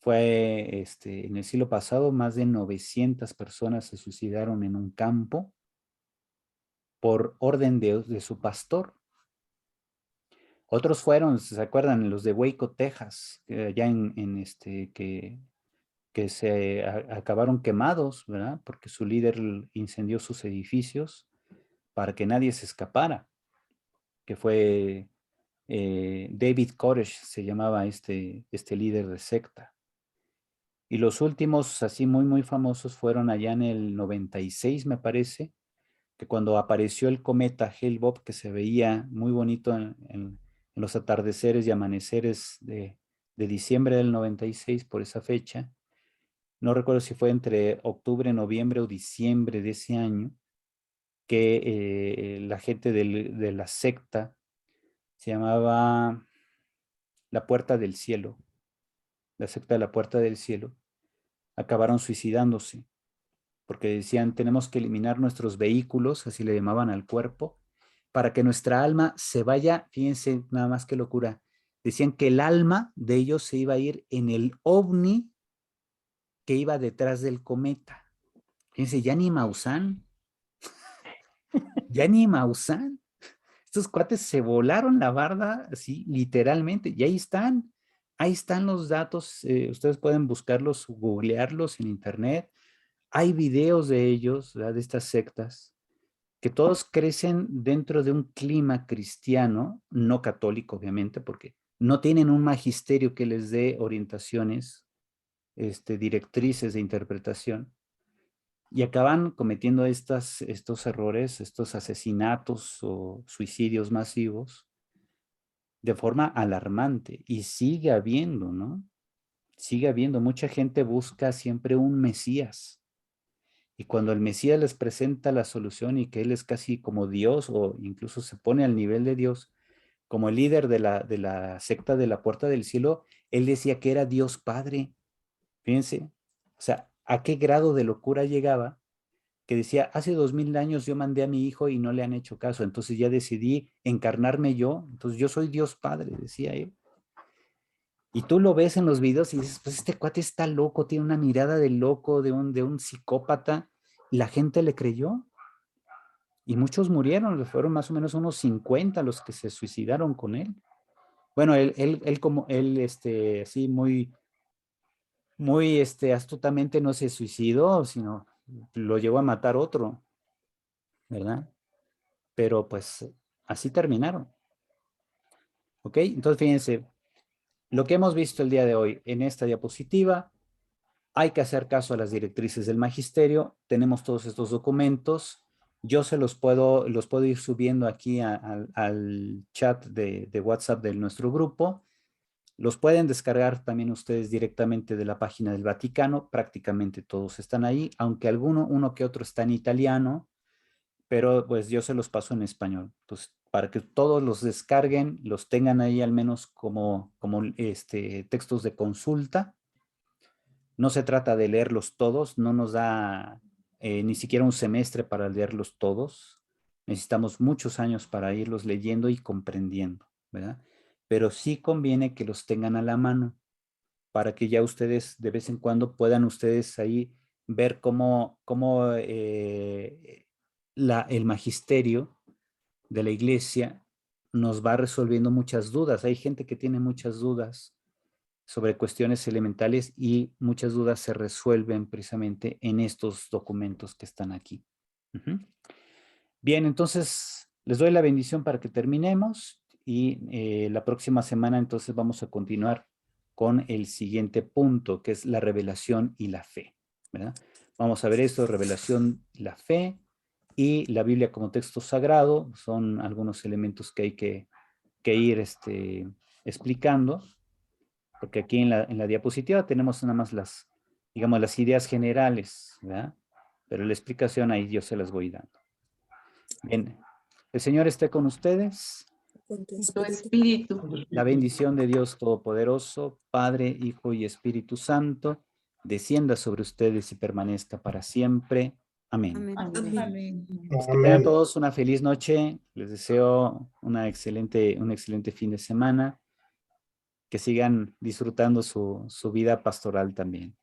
fue en el siglo pasado, más de 900 personas se suicidaron en un campo por orden de su pastor. Otros fueron, ¿se acuerdan? Los de Waco, Texas, allá que se acabaron quemados, ¿verdad? Porque su líder incendió sus edificios para que nadie se escapara, que fue David Koresh, se llamaba este líder de secta. Y los últimos, así muy, muy famosos, fueron allá en el 96, me parece, que cuando apareció el cometa Hale-Bopp, que se veía muy bonito en los atardeceres y amaneceres de diciembre del 96, por esa fecha. No recuerdo si fue entre octubre, noviembre o diciembre de ese año, que la gente de la secta se llamaba La Puerta del Cielo, la secta de la Puerta del Cielo, acabaron suicidándose, porque decían, tenemos que eliminar nuestros vehículos, así le llamaban al cuerpo, para que nuestra alma se vaya, fíjense nada más qué locura, decían que el alma de ellos se iba a ir en el ovni que iba detrás del cometa. Fíjense, ya ni Maussan. Estos cuates se volaron la barda, así, literalmente, y ahí están los datos, ustedes pueden buscarlos, googlearlos en internet, hay videos de ellos, ¿verdad? De estas sectas, que todos crecen dentro de un clima cristiano, no católico, obviamente, porque no tienen un magisterio que les dé orientaciones, directrices de interpretación, y acaban cometiendo estos errores, estos asesinatos o suicidios masivos de forma alarmante, y sigue habiendo, ¿no? Sigue habiendo, mucha gente busca siempre un Mesías, y cuando el Mesías les presenta la solución y que él es casi como Dios o incluso se pone al nivel de Dios, como el líder de la secta de la Puerta del Cielo, él decía que era Dios Padre. Fíjense, o sea, a qué grado de locura llegaba, que decía, hace 2000 años yo mandé a mi hijo y no le han hecho caso, entonces ya decidí encarnarme yo, entonces yo soy Dios Padre, decía él. Y tú lo ves en los videos y dices, pues este cuate está loco, tiene una mirada de loco, de un psicópata, y la gente le creyó. Y muchos murieron, fueron más o menos unos 50 los que se suicidaron con él. Bueno, sí, muy, muy, astutamente no se suicidó, sino lo llevó a matar otro, ¿verdad? Pero pues así terminaron. ¿Ok? Entonces, fíjense, lo que hemos visto el día de hoy en esta diapositiva, hay que hacer caso a las directrices del magisterio, tenemos todos estos documentos, yo los puedo ir subiendo aquí al chat de WhatsApp de nuestro grupo, los pueden descargar también ustedes directamente de la página del Vaticano, prácticamente todos están ahí, aunque uno que otro está en italiano, pero pues yo se los paso en español. Entonces, para que todos los descarguen, los tengan ahí al menos como textos de consulta, No se trata de leerlos todos, no nos da ni siquiera un semestre para leerlos todos. Necesitamos muchos años para irlos leyendo y comprendiendo, ¿verdad? Pero sí conviene que los tengan a la mano para que ya ustedes de vez en cuando puedan ustedes ahí ver cómo el magisterio de la iglesia nos va resolviendo muchas dudas. Hay gente que tiene muchas dudas sobre cuestiones elementales y muchas dudas se resuelven precisamente en estos documentos que están aquí. Bien, entonces les doy la bendición para que terminemos y la próxima semana entonces vamos a continuar con el siguiente punto, que es la revelación y la fe, ¿verdad? Vamos a ver esto, revelación y la fe y la Biblia como texto sagrado. Son algunos elementos que hay que ir explicando, porque aquí en la diapositiva tenemos nada más las, digamos, las ideas generales, ¿verdad? Pero la explicación ahí yo se las voy dando. Bien, el Señor esté con ustedes. Tu espíritu. La bendición de Dios Todopoderoso, Padre, Hijo y Espíritu Santo, descienda sobre ustedes y permanezca para siempre. Amén. Amén. Pues que tengan todos una feliz noche. Les deseo un excelente fin de semana. Que sigan disfrutando su vida pastoral también.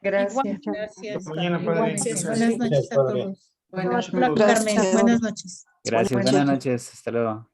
Gracias. Gracias. Igualmente. Buenas noches a todos. Buenas Hola, noches. Carmen. Buenas noches. Gracias, buenas noches. Hasta luego.